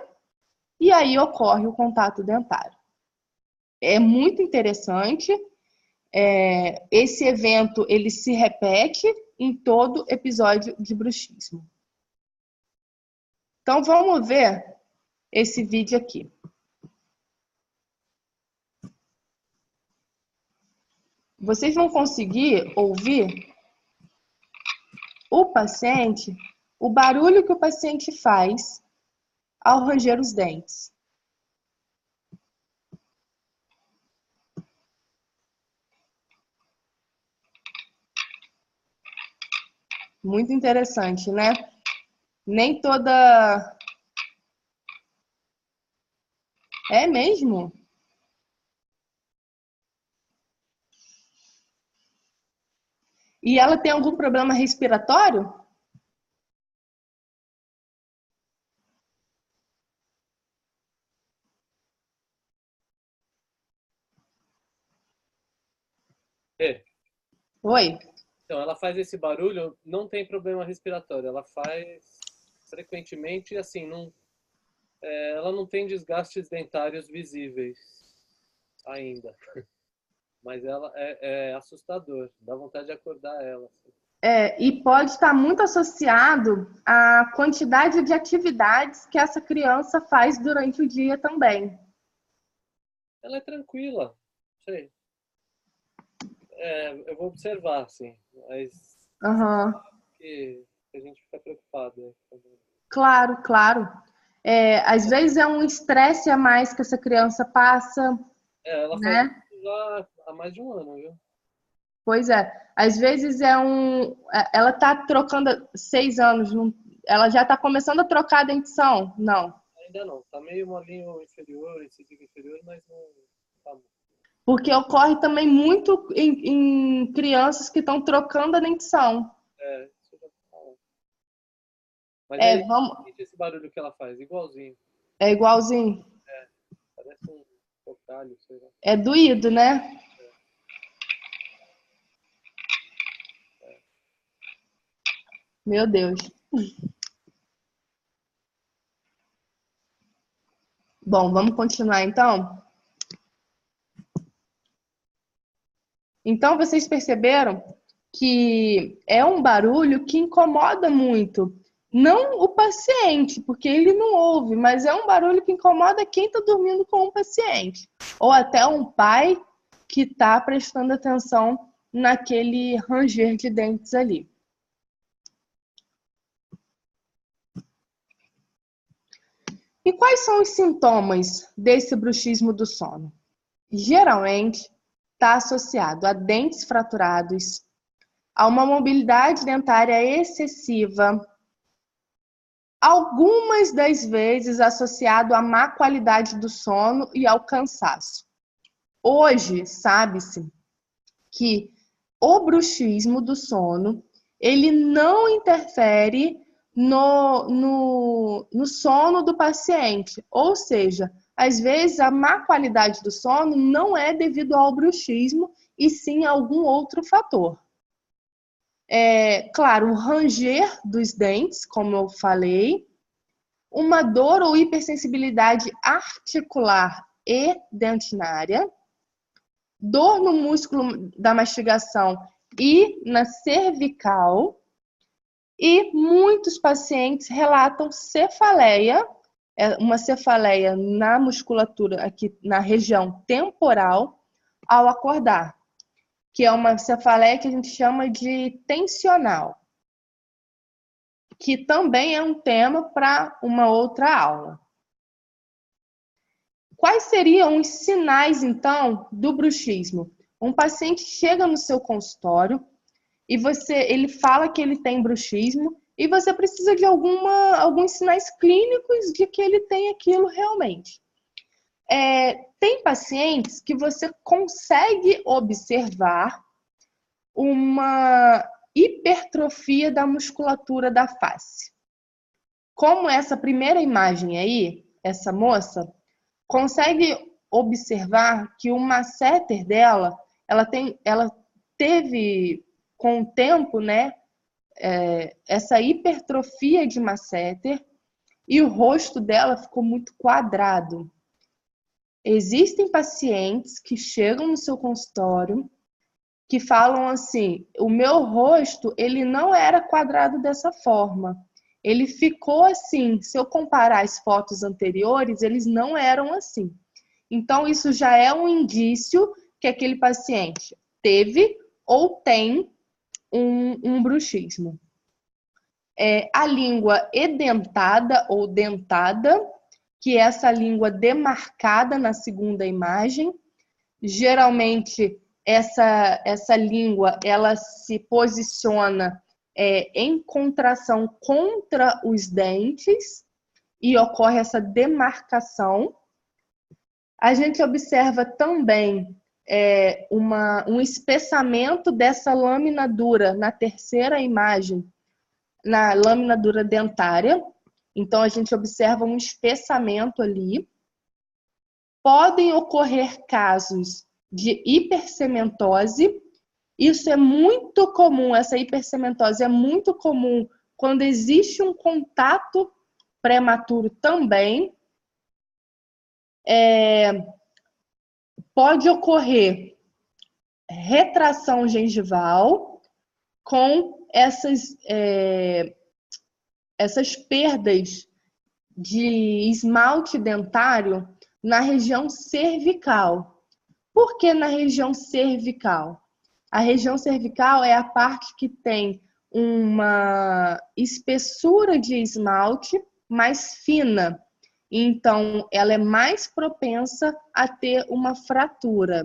e aí ocorre o contato dentário. É muito interessante. Esse evento ele se repete em todo episódio de bruxismo. Então vamos ver esse vídeo aqui. Vocês vão conseguir ouvir o paciente, o barulho que o paciente faz ao ranger os dentes. Muito interessante, né? Nem toda... É mesmo? E ela tem algum problema respiratório? Oi? Então, ela faz esse barulho, não tem problema respiratório. Ela faz frequentemente, assim, ela não tem desgastes dentários visíveis ainda. Mas ela é assustador, dá vontade de acordar ela. Assim. E pode estar muito associado à quantidade de atividades que essa criança faz durante o dia também. Ela é tranquila, sei. Eu vou observar, assim, mas que a gente fica preocupado. Claro, claro. Às vezes é um estresse a mais que essa criança passa. Ela né? faz isso já há mais de um ano, viu? Pois é. Às vezes ela está trocando 6 anos, ela já está começando a trocar a dentição? Não. Ainda não, tá meio molinho inferior, incisivo inferior, mas não tá muito. Porque ocorre também muito em crianças que estão trocando a dentição. Isso já tá. Mas Vamos... esse barulho que ela faz, igualzinho. É igualzinho? Parece um chocalho, sei lá. É doído, né? Meu Deus. Bom, vamos continuar então? Então, vocês perceberam que é um barulho que incomoda muito. Não o paciente, porque ele não ouve, mas é um barulho que incomoda quem está dormindo com o paciente. Ou até um pai que está prestando atenção naquele ranger de dentes ali. E quais são os sintomas desse bruxismo do sono? Geralmente, está associado a dentes fraturados, a uma mobilidade dentária excessiva, algumas das vezes associado à má qualidade do sono e ao cansaço. Hoje, sabe-se que o bruxismo do sono, ele não interfere no sono do paciente, ou seja, às vezes a má qualidade do sono não é devido ao bruxismo, e sim a algum outro fator. Claro, o ranger dos dentes, como eu falei, uma dor ou hipersensibilidade articular e dentinária, dor no músculo da mastigação e na cervical, e muitos pacientes relatam cefaleia, uma cefaleia na musculatura, aqui na região temporal, ao acordar, que é uma cefaleia que a gente chama de tensional, que também é um tema para uma outra aula. Quais seriam os sinais, então, do bruxismo? Um paciente chega no seu consultório e ele fala que ele tem bruxismo e você precisa de alguns sinais clínicos de que ele tem aquilo realmente. Tem pacientes que você consegue observar uma hipertrofia da musculatura da face. Como essa primeira imagem aí, essa moça, consegue observar que o masseter dela, ela teve com o tempo, né, essa hipertrofia de masseter e o rosto dela ficou muito quadrado. Existem pacientes que chegam no seu consultório que falam assim: o meu rosto, ele não era quadrado dessa forma. Ele ficou assim. Se eu comparar as fotos anteriores, eles não eram assim. Então, isso já é um indício que aquele paciente teve ou tem um bruxismo. A língua edentada ou dentada, que é essa língua demarcada na segunda imagem. Geralmente, essa língua ela se posiciona em contração contra os dentes e ocorre essa demarcação. A gente observa também um espessamento dessa lâmina dura na terceira imagem, na lâmina dura dentária. Então, a gente observa um espessamento ali. Podem ocorrer casos de hipercementose. Isso é muito comum, essa hipercementose é muito comum quando existe um contato prematuro também. Pode ocorrer retração gengival com essas perdas de esmalte dentário na região cervical. Por que na região cervical? A região cervical é a parte que tem uma espessura de esmalte mais fina. Então, ela é mais propensa a ter uma fratura.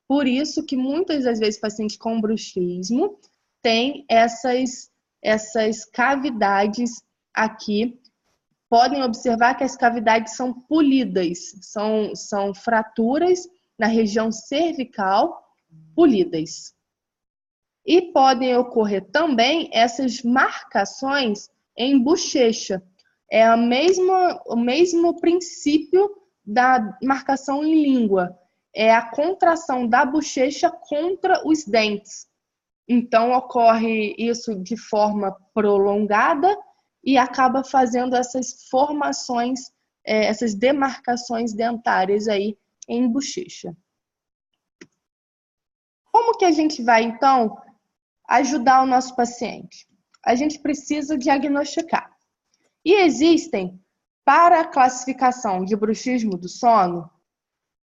Por isso que muitas das vezes pacientes com bruxismo têm essas cavidades aqui. Podem observar que as cavidades são polidas, são fraturas na região cervical polidas. E podem ocorrer também essas marcações em bochecha. É o mesmo princípio da marcação em língua. É a contração da bochecha contra os dentes. Então, ocorre isso de forma prolongada e acaba fazendo essas formações, essas demarcações dentárias aí em bochecha. Como que a gente vai, então, ajudar o nosso paciente? A gente precisa diagnosticar. E existem, para a classificação de bruxismo do sono,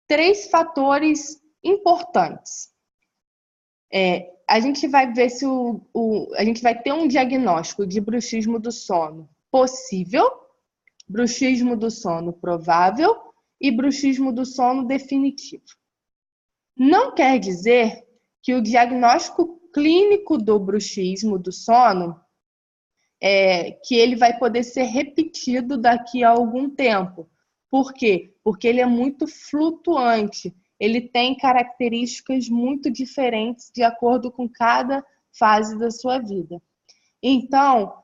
3 fatores importantes. A gente vai ver se a gente vai ter um diagnóstico de bruxismo do sono possível, bruxismo do sono provável e bruxismo do sono definitivo. Não quer dizer que o diagnóstico clínico do bruxismo do sono que ele vai poder ser repetido daqui a algum tempo. Por quê? Porque ele é muito flutuante. Ele tem características muito diferentes de acordo com cada fase da sua vida. Então,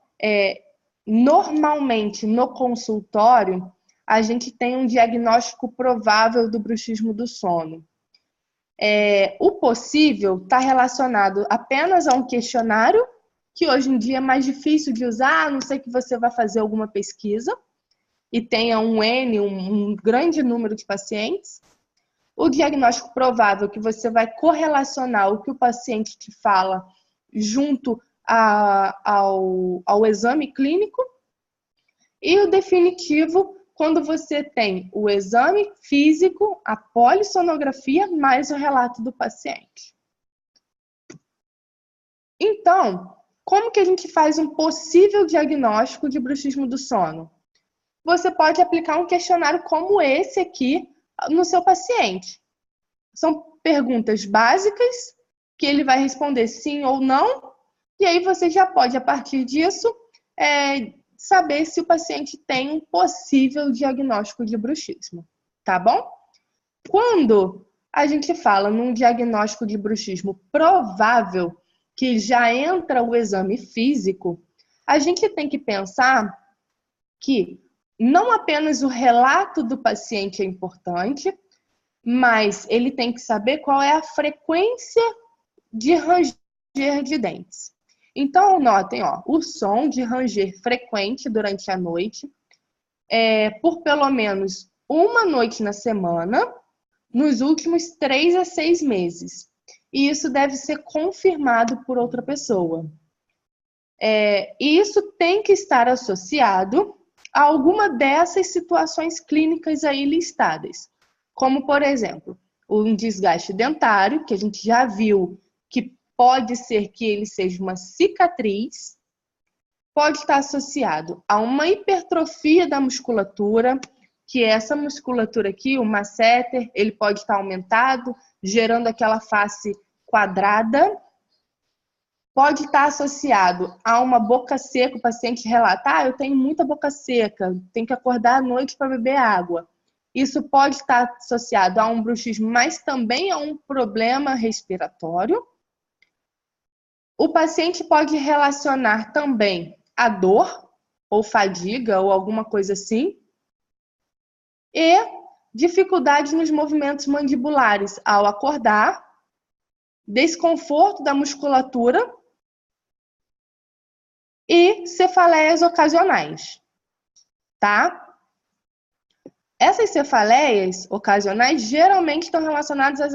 normalmente no consultório, a gente tem um diagnóstico provável do bruxismo do sono. O possível está relacionado apenas a um questionário, que hoje em dia é mais difícil de usar, a não ser que você vá fazer alguma pesquisa e tenha um grande número de pacientes. O diagnóstico provável, que você vai correlacionar o que o paciente te fala junto ao exame clínico. E o definitivo, quando você tem o exame físico, a polissonografia, mais o relato do paciente. Então, como que a gente faz um possível diagnóstico de bruxismo do sono? Você pode aplicar um questionário como esse aqui no seu paciente. São perguntas básicas que ele vai responder sim ou não, e aí você já pode, a partir disso, saber se o paciente tem um possível diagnóstico de bruxismo, tá bom? Quando a gente fala num diagnóstico de bruxismo provável, que já entra o exame físico, a gente tem que pensar que não apenas o relato do paciente é importante, mas ele tem que saber qual é a frequência de ranger de dentes. Então, notem, o som de ranger frequente durante a noite, por pelo menos uma noite na semana, nos últimos 3 a 6 meses. E isso deve ser confirmado por outra pessoa. E isso tem que estar associado a alguma dessas situações clínicas aí listadas. Como, por exemplo, um desgaste dentário, que a gente já viu que pode ser que ele seja uma cicatriz, pode estar associado a uma hipertrofia da musculatura, que essa musculatura aqui, o masseter, ele pode estar aumentado, gerando aquela face quadrada. Pode estar associado a uma boca seca, o paciente relata, eu tenho muita boca seca, tenho que acordar à noite para beber água. Isso pode estar associado a um bruxismo, mas também a um problema respiratório. O paciente pode relacionar também a dor, ou fadiga, ou alguma coisa assim. E dificuldade nos movimentos mandibulares ao acordar, desconforto da musculatura e cefaleias ocasionais, tá? Essas cefaleias ocasionais geralmente estão relacionadas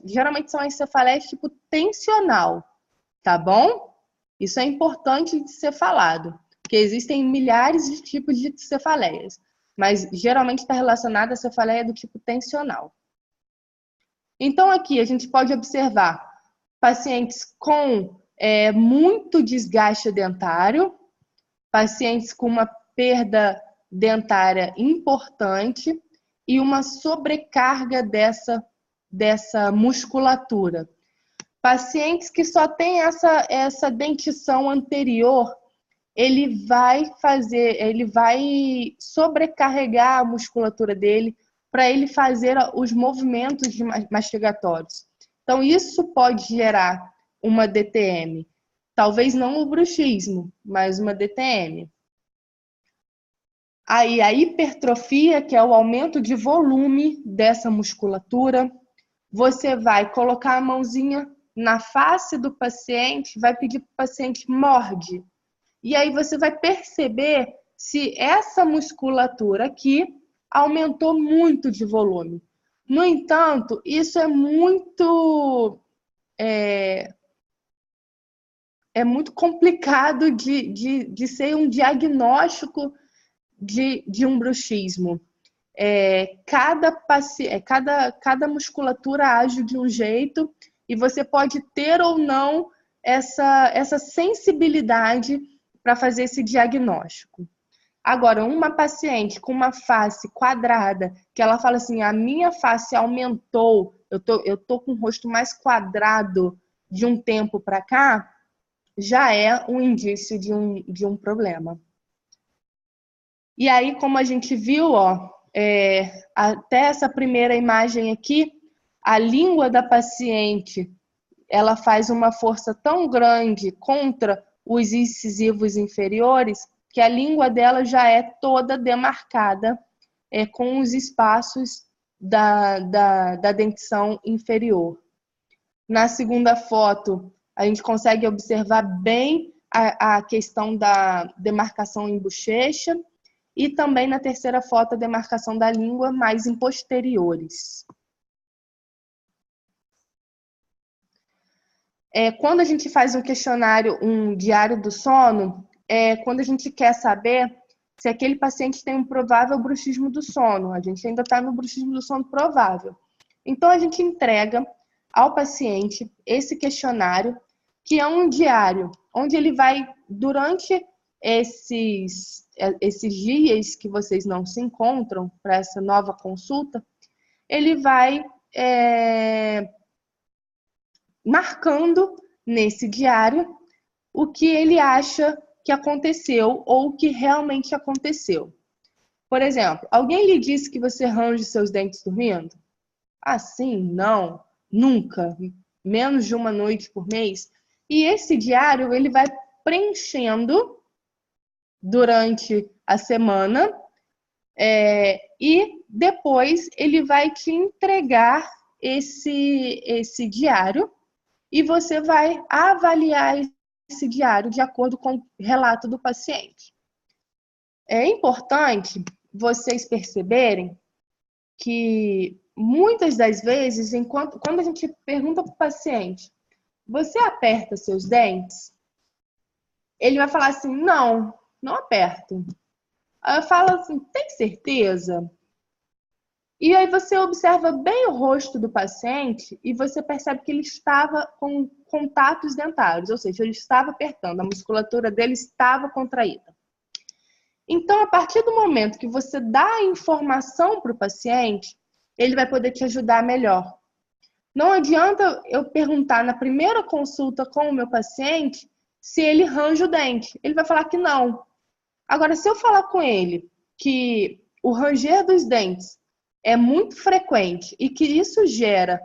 geralmente são as cefaleias tipo tensional, tá bom? Isso é importante de ser falado, porque existem milhares de tipos de cefaleias, mas geralmente está relacionada à cefaleia do tipo tensional. Então aqui a gente pode observar pacientes com muito desgaste dentário, pacientes com uma perda dentária importante e uma sobrecarga dessa musculatura. Pacientes que só têm essa dentição anterior, ele vai sobrecarregar a musculatura dele para ele fazer os movimentos mastigatórios. Então, isso pode gerar uma DTM. Talvez não o bruxismo, mas uma DTM. Aí, a hipertrofia, que é o aumento de volume dessa musculatura. Você vai colocar a mãozinha na face do paciente, vai pedir para o paciente morde. E aí você vai perceber se essa musculatura aqui aumentou muito de volume. No entanto, isso é muito complicado de ser um diagnóstico de um bruxismo. Cada musculatura age de um jeito e você pode ter ou não essa sensibilidade para fazer esse diagnóstico. Agora, uma paciente com uma face quadrada, que ela fala assim, a minha face aumentou, eu tô com o rosto mais quadrado de um tempo para cá, já é um indício de um problema. E aí, como a gente viu, até essa primeira imagem aqui, a língua da paciente, ela faz uma força tão grande contra os incisivos inferiores, que a língua dela já é toda demarcada com os espaços da dentição inferior. Na segunda foto, a gente consegue observar bem a questão da demarcação em bochecha e também na terceira foto a demarcação da língua mais em posteriores. Quando a gente faz um questionário, um diário do sono, quando a gente quer saber se aquele paciente tem um provável bruxismo do sono. A gente ainda está no bruxismo do sono provável. Então, a gente entrega ao paciente esse questionário, que é um diário, onde ele vai, durante esses dias que vocês não se encontram para essa nova consulta, ele vai marcando nesse diário o que ele acha que aconteceu ou o que realmente aconteceu. Por exemplo, alguém lhe disse que você range seus dentes dormindo? Ah, sim, não, nunca, menos de uma noite por mês. E esse diário, ele vai preenchendo durante a semana, e depois ele vai te entregar esse diário e você vai avaliar esse diário de acordo com o relato do paciente. É importante vocês perceberem que muitas das vezes, quando a gente pergunta para o paciente, você aperta seus dentes? Ele vai falar assim, não, não aperto. Aí eu falo assim, tem certeza? E aí você observa bem o rosto do paciente e você percebe que ele estava com contatos dentários, ou seja, ele estava apertando, a musculatura dele estava contraída. Então, a partir do momento que você dá a informação para o paciente, ele vai poder te ajudar melhor. Não adianta eu perguntar na primeira consulta com o meu paciente se ele range o dente. Ele vai falar que não. Agora, se eu falar com ele que o ranger dos dentes é muito frequente e que isso gera,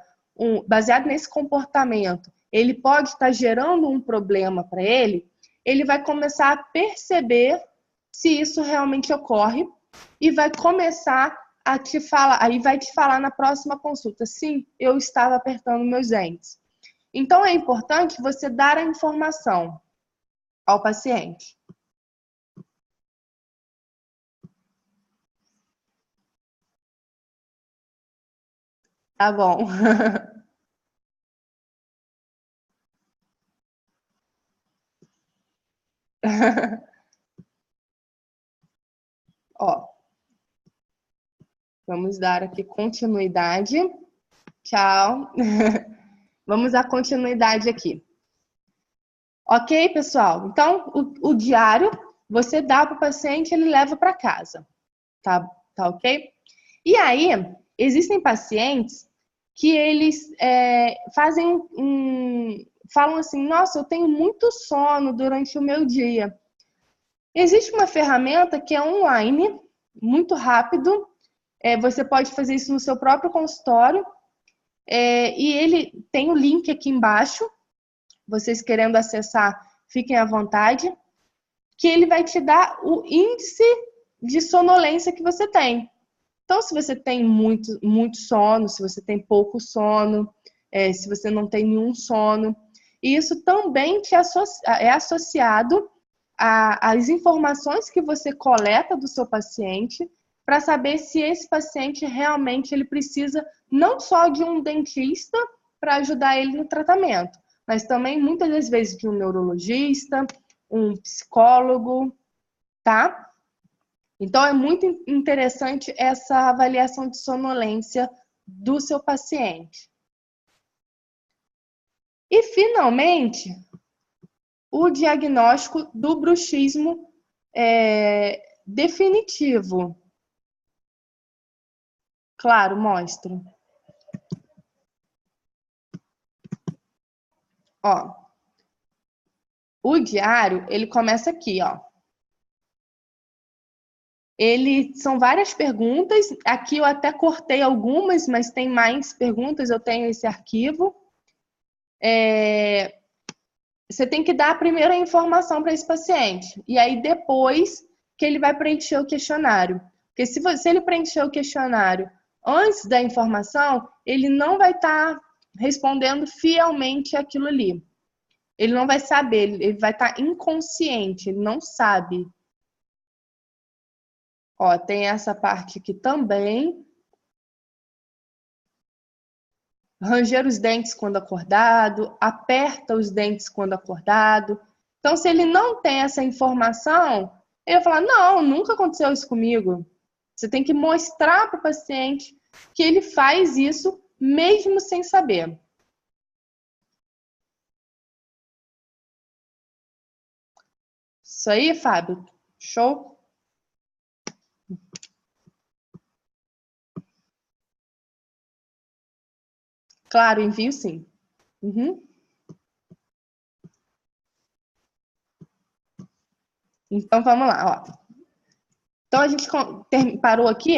baseado nesse comportamento, ele pode estar gerando um problema para ele, ele vai começar a perceber se isso realmente ocorre e vai começar a te falar, aí vai te falar na próxima consulta, sim, eu estava apertando meus dentes. Então, é importante você dar a informação ao paciente. Tá bom. Ó, vamos dar aqui continuidade. Tchau. Vamos dar continuidade aqui. Ok, pessoal? Então, o diário você dá para o paciente, ele leva para casa. Tá ok? E aí, existem pacientes que eles falam assim, nossa, eu tenho muito sono durante o meu dia. Existe uma ferramenta que é online, muito rápido, você pode fazer isso no seu próprio consultório, e ele tem o link aqui embaixo, vocês querendo acessar, fiquem à vontade, que ele vai te dar o índice de sonolência que você tem. Então, se você tem muito sono, se você tem pouco sono, se você não tem nenhum sono, e isso também é associado às informações que você coleta do seu paciente para saber se esse paciente realmente ele precisa não só de um dentista para ajudar ele no tratamento, mas também muitas das vezes de um neurologista, um psicólogo, tá? Então, é muito interessante essa avaliação de sonolência do seu paciente. E, finalmente, o diagnóstico do bruxismo definitivo. Claro, mostro. Ó, o diário, ele começa aqui, ó. São várias perguntas. Aqui eu até cortei algumas, mas tem mais perguntas. Eu tenho esse arquivo. Você tem que dar a primeira informação para esse paciente. E aí depois que ele vai preencher o questionário. Porque se ele preencher o questionário antes da informação, ele não vai estar respondendo fielmente aquilo ali. Ele não vai saber, ele vai estar inconsciente, ele não sabe. Ó, tem essa parte aqui também. Ranger os dentes quando acordado, aperta os dentes quando acordado. Então, se ele não tem essa informação, ele vai falar, não, nunca aconteceu isso comigo. Você tem que mostrar para o paciente que ele faz isso mesmo sem saber. Isso aí, Fábio? Show? Claro, envio sim. Uhum. Então, vamos lá. Ó. Então, a gente parou aqui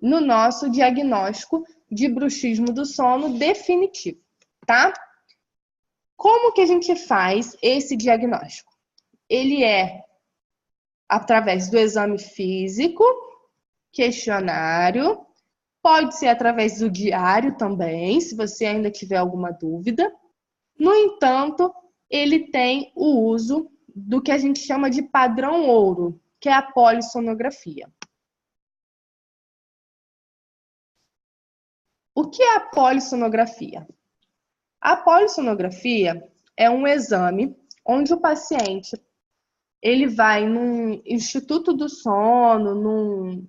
no nosso diagnóstico de bruxismo do sono definitivo, tá? Como que a gente faz esse diagnóstico? Ele é através do exame físico, questionário, pode ser através do diário também, se você ainda tiver alguma dúvida. No entanto, ele tem o uso do que a gente chama de padrão ouro, que é a polissonografia. O que é a polissonografia? A polissonografia é um exame onde o paciente ele vai num instituto do sono,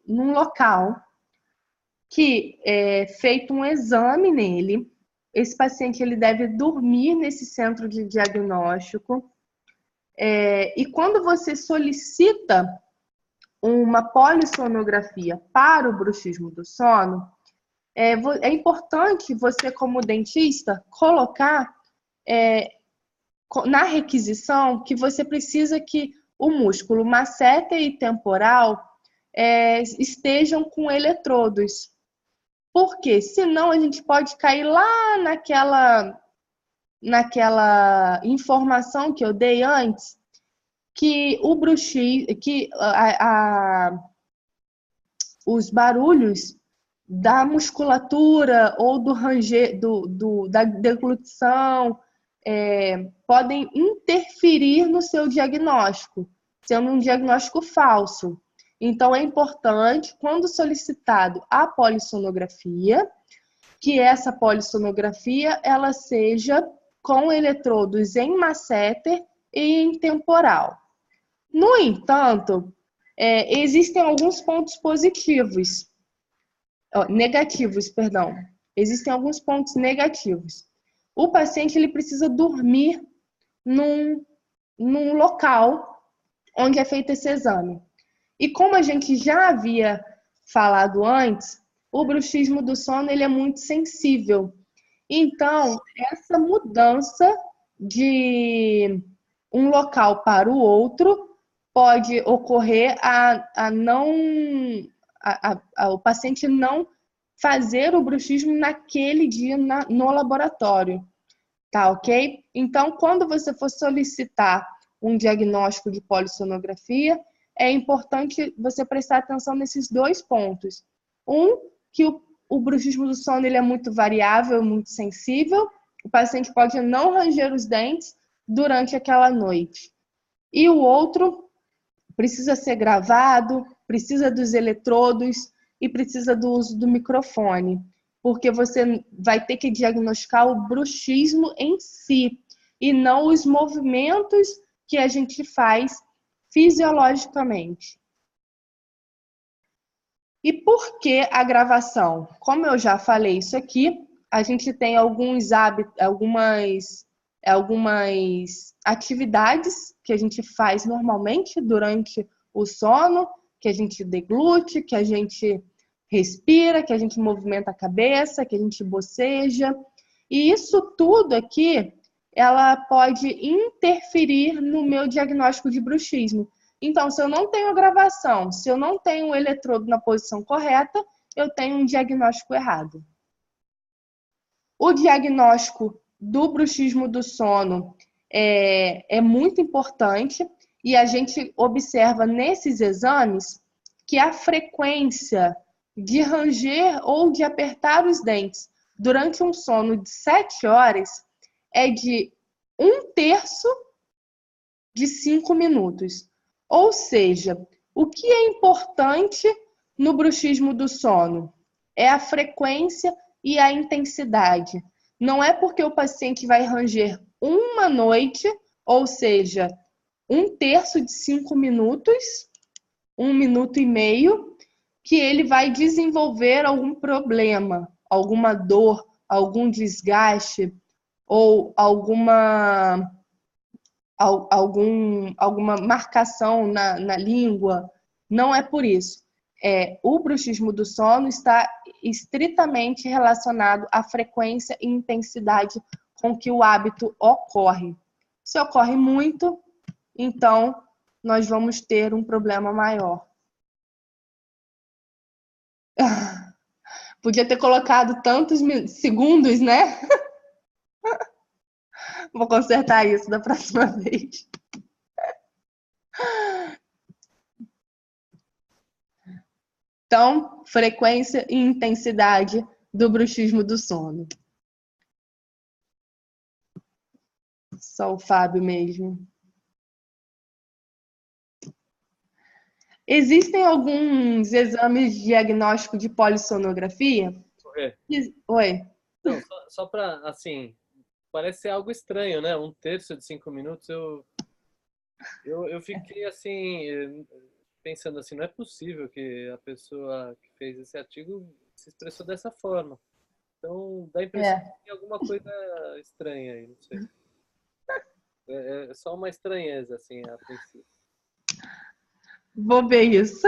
num local que é feito um exame nele. Esse paciente ele deve dormir nesse centro de diagnóstico. E quando você solicita uma polissonografia para o bruxismo do sono, é importante você, como dentista, colocar na requisição que você precisa que o músculo masseter e temporal estejam com eletrodos. Porque senão a gente pode cair lá naquela informação que eu dei antes, que o bruxismo, que os barulhos da musculatura ou do ranger, da deglutição podem interferir no seu diagnóstico, sendo um diagnóstico falso. Então, é importante, quando solicitado a polissonografia, que essa polissonografia ela seja com eletrodos em masseter e em temporal. No entanto, existem alguns pontos negativos, perdão. Existem alguns pontos negativos. O paciente ele precisa dormir num local onde é feito esse exame. E como a gente já havia falado antes, o bruxismo do sono ele é muito sensível. Então, essa mudança de um local para o outro pode ocorrer o paciente não fazer o bruxismo naquele dia no laboratório. Tá ok? Então, quando você for solicitar um diagnóstico de polissonografia, é importante você prestar atenção nesses dois pontos. Que o bruxismo do sono ele é muito variável, muito sensível. O paciente pode não ranger os dentes durante aquela noite. E o outro precisa ser gravado, precisa dos eletrodos e precisa do uso do microfone, porque você vai ter que diagnosticar o bruxismo em si e não os movimentos que a gente faz fisiologicamente. E por que a gravação? Como eu já falei isso aqui, a gente tem algumas atividades que a gente faz normalmente durante o sono, que a gente deglute, que a gente respira, que a gente movimenta a cabeça, que a gente boceja. E isso tudo aqui, ela pode interferir no meu diagnóstico de bruxismo. Então, se eu não tenho a gravação, se eu não tenho o eletrodo na posição correta, eu tenho um diagnóstico errado. O diagnóstico do bruxismo do sono é muito importante e a gente observa nesses exames que a frequência de ranger ou de apertar os dentes durante um sono de 7 horas é de 1/3 de 5 minutos. Ou seja, o que é importante no bruxismo do sono? É a frequência e a intensidade. Não é porque o paciente vai ranger uma noite, ou seja, 1/3 de 5 minutos, 1 minuto e meio, que ele vai desenvolver algum problema, alguma dor, algum desgaste ou alguma marcação na língua. Não é por isso. O bruxismo do sono está estritamente relacionado à frequência e intensidade com que o hábito ocorre. Se ocorre muito, então nós vamos ter um problema maior. Podia ter colocado tantos segundos, né? Vou consertar isso da próxima vez. Então, frequência e intensidade do bruxismo do sono. Só o Fábio mesmo. Existem alguns exames de diagnóstico de polissonografia? Oi. Não, só para, assim, parece ser algo estranho, né? 1/3 de 5 minutos, eu fiquei, assim, pensando assim, não é possível que a pessoa que fez esse artigo se expressou dessa forma. Então, dá a impressão que tem alguma coisa estranha aí, não sei. É só uma estranheza, assim, a princípio. Vou ver isso.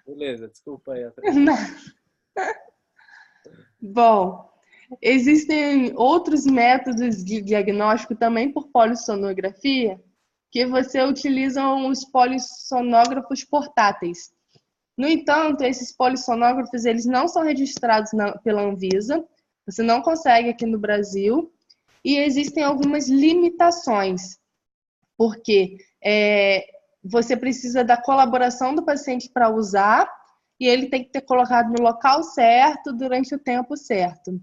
Beleza, desculpa aí. Bom, existem outros métodos de diagnóstico também por polissonografia que você utiliza os polissonógrafos portáteis. No entanto, esses polissonógrafos eles não são registrados pela Anvisa, você não consegue aqui no Brasil, e existem algumas limitações, porque você precisa da colaboração do paciente para usar, e ele tem que ter colocado no local certo, durante o tempo certo.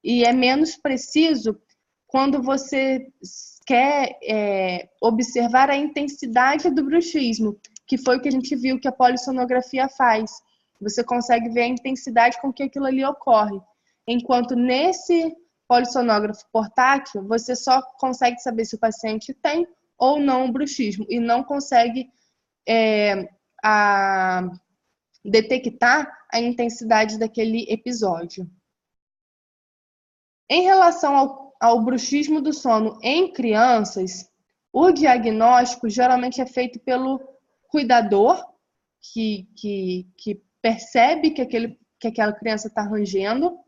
E é menos preciso quando você quer observar a intensidade do bruxismo, que foi o que a gente viu que a polissonografia faz. Você consegue ver a intensidade com que aquilo ali ocorre. Enquanto nesse polissonógrafo portátil, você só consegue saber se o paciente tem ou não bruxismo, e não consegue detectar a intensidade daquele episódio. Em relação ao bruxismo do sono em crianças, o diagnóstico geralmente é feito pelo cuidador, que percebe que aquela criança está rangendo.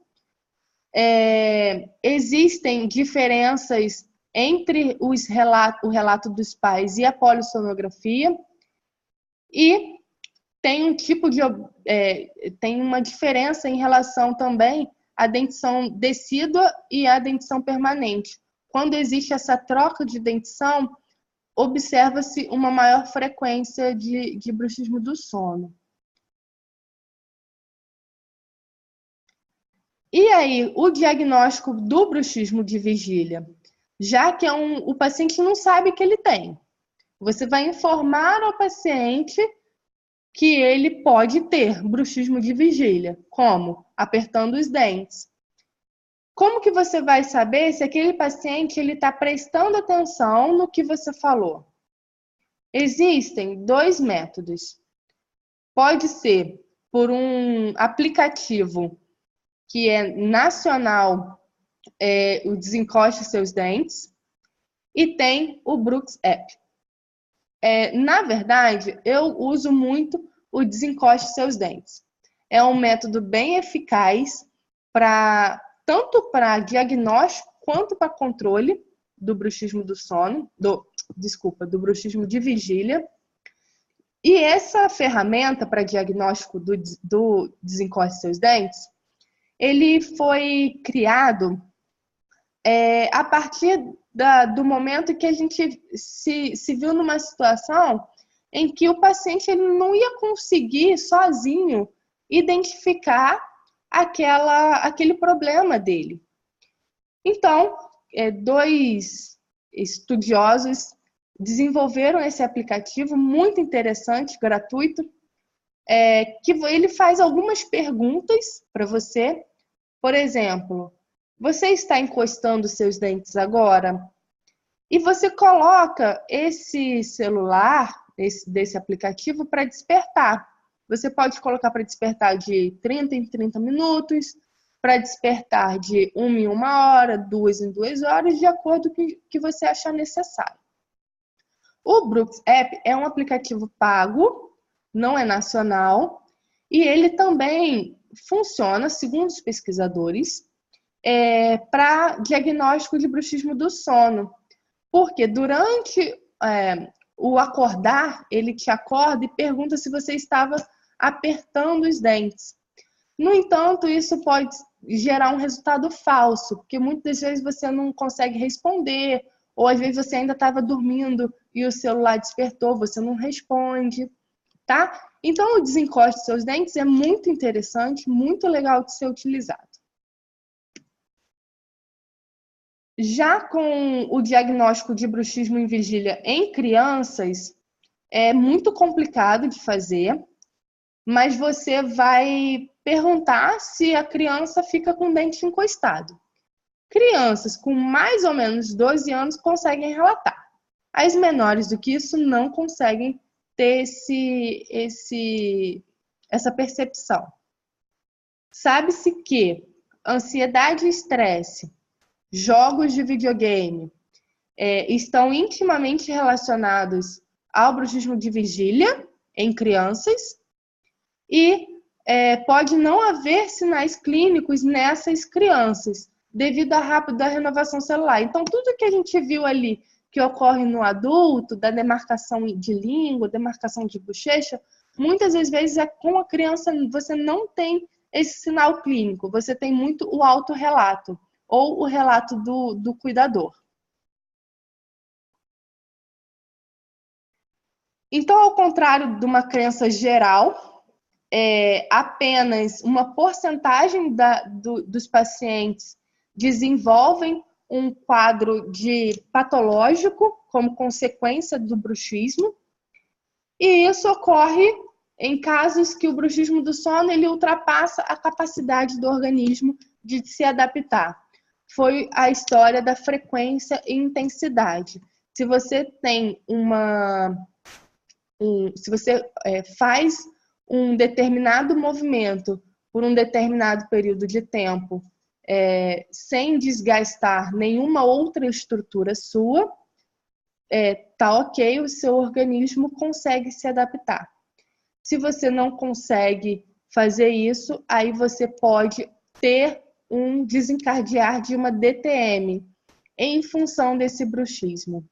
Existem diferenças entre o relato dos pais e a polissonografia, e tem tem uma diferença em relação também à dentição decídua e à dentição permanente. Quando existe essa troca de dentição, observa-se uma maior frequência de bruxismo do sono. E aí, o diagnóstico do bruxismo de vigília, já que o paciente não sabe que ele tem, você vai informar ao paciente que ele pode ter bruxismo de vigília. Como? Apertando os dentes. Como que você vai saber se aquele paciente está prestando atenção no que você falou? Existem 2 métodos. Pode ser por um aplicativo que é nacional, o Desencoste Seus Dentes, e tem o Brooks App. Na verdade, eu uso muito o Desencoste Seus Dentes. É um método bem eficaz tanto para diagnóstico quanto para controle do bruxismo do sono, do bruxismo de vigília. E essa ferramenta para diagnóstico do Desencoste Seus Dentes, ele foi criado a partir do momento que a gente se viu numa situação em que o paciente ele não ia conseguir sozinho identificar aquele problema dele. Então, 2 estudiosos desenvolveram esse aplicativo muito interessante, gratuito, que ele faz algumas perguntas para você. Por exemplo, você está encostando seus dentes agora? E você coloca esse celular, desse aplicativo, para despertar. Você pode colocar para despertar de 30 em 30 minutos, para despertar de 1 em 1 hora, 2 em 2 horas, de acordo com o que você achar necessário. O Brooks App é um aplicativo pago, não é nacional, e ele também funciona, segundo os pesquisadores, para diagnóstico de bruxismo do sono. Porque durante o acordar, ele te acorda e pergunta se você estava apertando os dentes. No entanto, isso pode gerar um resultado falso, porque muitas vezes você não consegue responder, ou às vezes você ainda estava dormindo e o celular despertou, você não responde, tá? Então, o desencoste dos seus dentes é muito interessante, muito legal de ser utilizado. Já com o diagnóstico de bruxismo em vigília em crianças, é muito complicado de fazer, mas você vai perguntar se a criança fica com o dente encostado. Crianças com mais ou menos 12 anos conseguem relatar. As menores do que isso não conseguem ter essa percepção. Sabe-se que ansiedade e estresse, jogos de videogame, estão intimamente relacionados ao bruxismo de vigília em crianças e pode não haver sinais clínicos nessas crianças devido à rápida renovação celular. Então, tudo que a gente viu ali que ocorre no adulto, da demarcação de língua, demarcação de bochecha, muitas das vezes com a criança você não tem esse sinal clínico, você tem muito o autorrelato ou o relato do cuidador. Então, ao contrário de uma crença geral, apenas uma porcentagem dos pacientes desenvolvem um quadro de patológico como consequência do bruxismo, e isso ocorre em casos que o bruxismo do sono ele ultrapassa a capacidade do organismo de se adaptar. Foi a história da frequência e intensidade. Se você tem se você faz um determinado movimento por um determinado período de tempo, sem desgastar nenhuma outra estrutura sua, tá ok, o seu organismo consegue se adaptar. Se você não consegue fazer isso, aí você pode ter um desencadear de uma DTM em função desse bruxismo.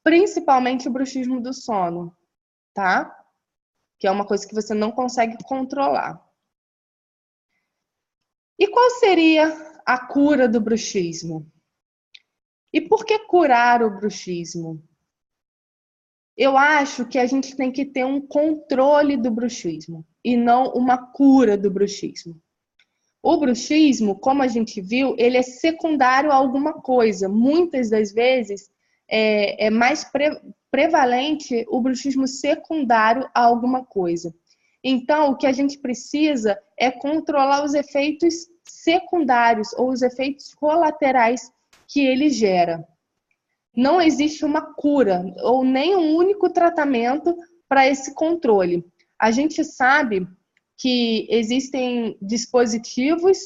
Principalmente o bruxismo do sono, tá? Que é uma coisa que você não consegue controlar. E qual seria a cura do bruxismo? E por que curar o bruxismo? Eu acho que a gente tem que ter um controle do bruxismo e não uma cura do bruxismo. O bruxismo, como a gente viu, ele é secundário a alguma coisa. Muitas das vezes é mais prevalente o bruxismo secundário a alguma coisa. Então, o que a gente precisa é controlar os efeitos secundários ou os efeitos colaterais que ele gera. Não existe uma cura ou nem um único tratamento para esse controle. A gente sabe que existem dispositivos,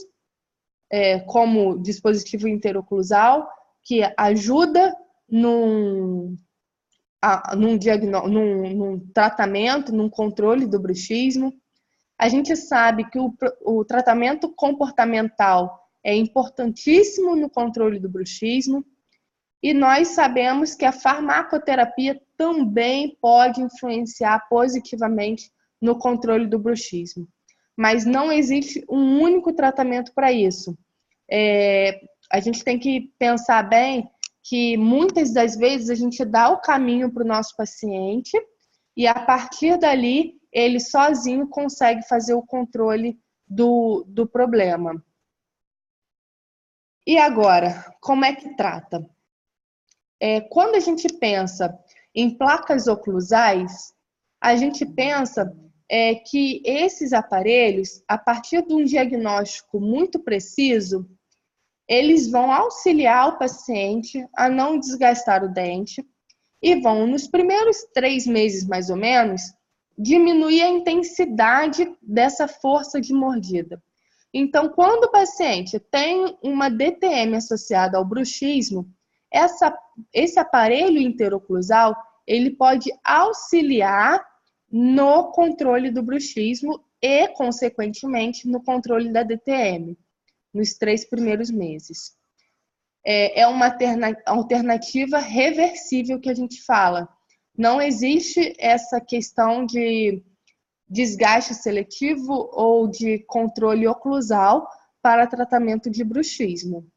como dispositivo interoclusal, que ajuda num tratamento, num controle do bruxismo. A gente sabe que o tratamento comportamental é importantíssimo no controle do bruxismo. E nós sabemos que a farmacoterapia também pode influenciar positivamente no controle do bruxismo. Mas não existe um único tratamento para isso. A gente tem que pensar bem que muitas das vezes a gente dá o caminho para o nosso paciente e a partir dali ele sozinho consegue fazer o controle do problema. E agora, como é que trata? Quando a gente pensa em placas oclusais, a gente pensa que esses aparelhos, a partir de um diagnóstico muito preciso, eles vão auxiliar o paciente a não desgastar o dente e vão, nos primeiros 3 meses mais ou menos, diminuir a intensidade dessa força de mordida. Então, quando o paciente tem uma DTM associada ao bruxismo, esse aparelho interoclusal, ele pode auxiliar no controle do bruxismo e, consequentemente, no controle da DTM, nos 3 primeiros meses. É uma alternativa reversível que a gente fala. Não existe essa questão de desgaste seletivo ou de controle oclusal, para tratamento de bruxismo.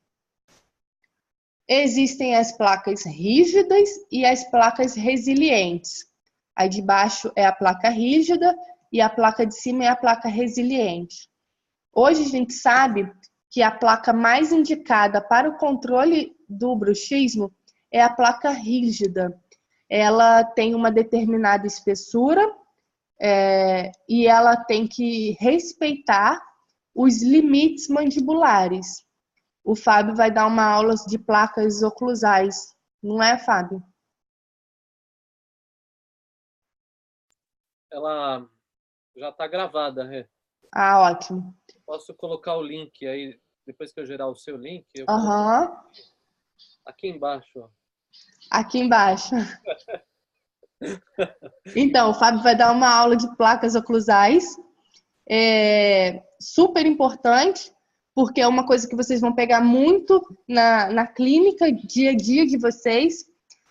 Existem as placas rígidas e as placas resilientes. A de baixo é a placa rígida e a placa de cima é a placa resiliente. Hoje a gente sabe que a placa mais indicada para o controle do bruxismo é a placa rígida. Ela tem uma determinada espessura e ela tem que respeitar os limites mandibulares. O Fábio vai dar uma aula de placas oclusais, não é, Fábio? Ela já está gravada, Rê. Ah, ótimo. Posso colocar o link aí, depois que eu gerar o seu link, eu Aham. aqui embaixo. Ó. Aqui embaixo. Então, o Fábio vai dar uma aula de placas oclusais. Super importante, porque é uma coisa que vocês vão pegar muito na clínica, dia a dia de vocês.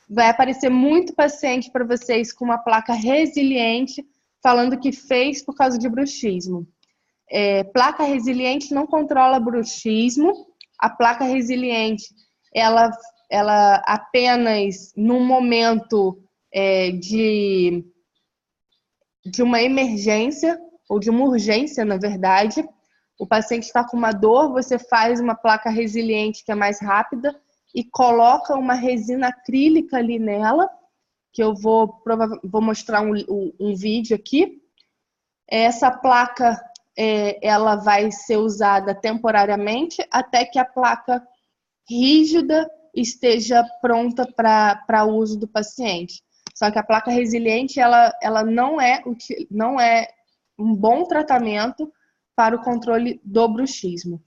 Vai aparecer muito paciente para vocês com uma placa resiliente, falando que fez por causa de bruxismo. Placa resiliente não controla bruxismo. A placa resiliente, ela apenas num momento de uma emergência, ou de uma urgência, na verdade. O paciente está com uma dor, você faz uma placa resiliente que é mais rápida e coloca uma resina acrílica ali nela, que eu vou mostrar um vídeo aqui. Essa placa ela vai ser usada temporariamente até que a placa rígida esteja pronta para o uso do paciente. Só que a placa resiliente ela não é um bom tratamento para o controle do bruxismo.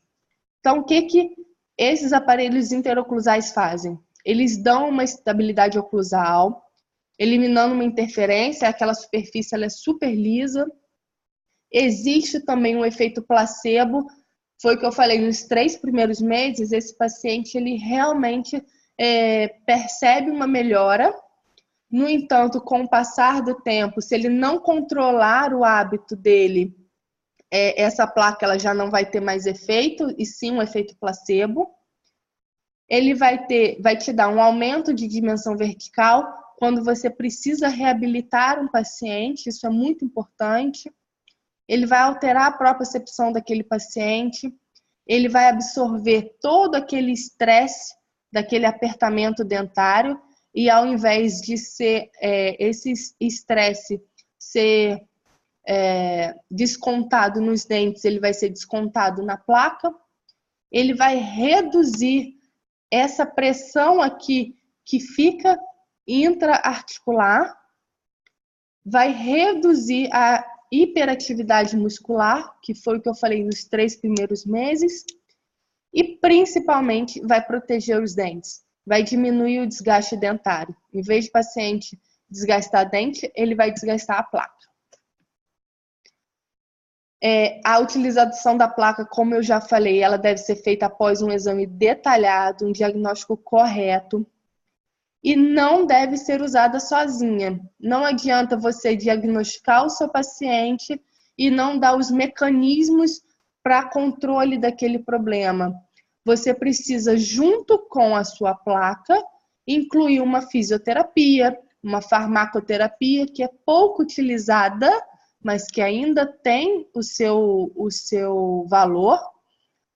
Então, o que esses aparelhos interoclusais fazem? Eles dão uma estabilidade oclusal, eliminando uma interferência, aquela superfície ela é super lisa. Existe também um efeito placebo, foi o que eu falei, nos 3 primeiros meses, esse paciente ele realmente percebe uma melhora. No entanto, com o passar do tempo, se ele não controlar o hábito dele, essa placa ela já não vai ter mais efeito, e sim um efeito placebo. Ele vai te dar um aumento de dimensão vertical quando você precisa reabilitar um paciente, isso é muito importante. Ele vai alterar a propriocepção daquele paciente, ele vai absorver todo aquele estresse daquele apertamento dentário e ao invés de ser esse estresse ser descontado nos dentes, ele vai ser descontado na placa. Ele vai reduzir essa pressão aqui que fica intraarticular, vai reduzir a hiperatividade muscular, que foi o que eu falei nos 3 primeiros meses, e principalmente vai proteger os dentes, vai diminuir o desgaste dentário. Em vez de o paciente desgastar dente, ele vai desgastar a placa. A utilização da placa, como eu já falei, ela deve ser feita após um exame detalhado, um diagnóstico correto, e não deve ser usada sozinha. Não adianta você diagnosticar o seu paciente e não dar os mecanismos para controle daquele problema. Você precisa, junto com a sua placa, incluir uma fisioterapia, uma farmacoterapia, que é pouco utilizada, mas que ainda tem o seu valor,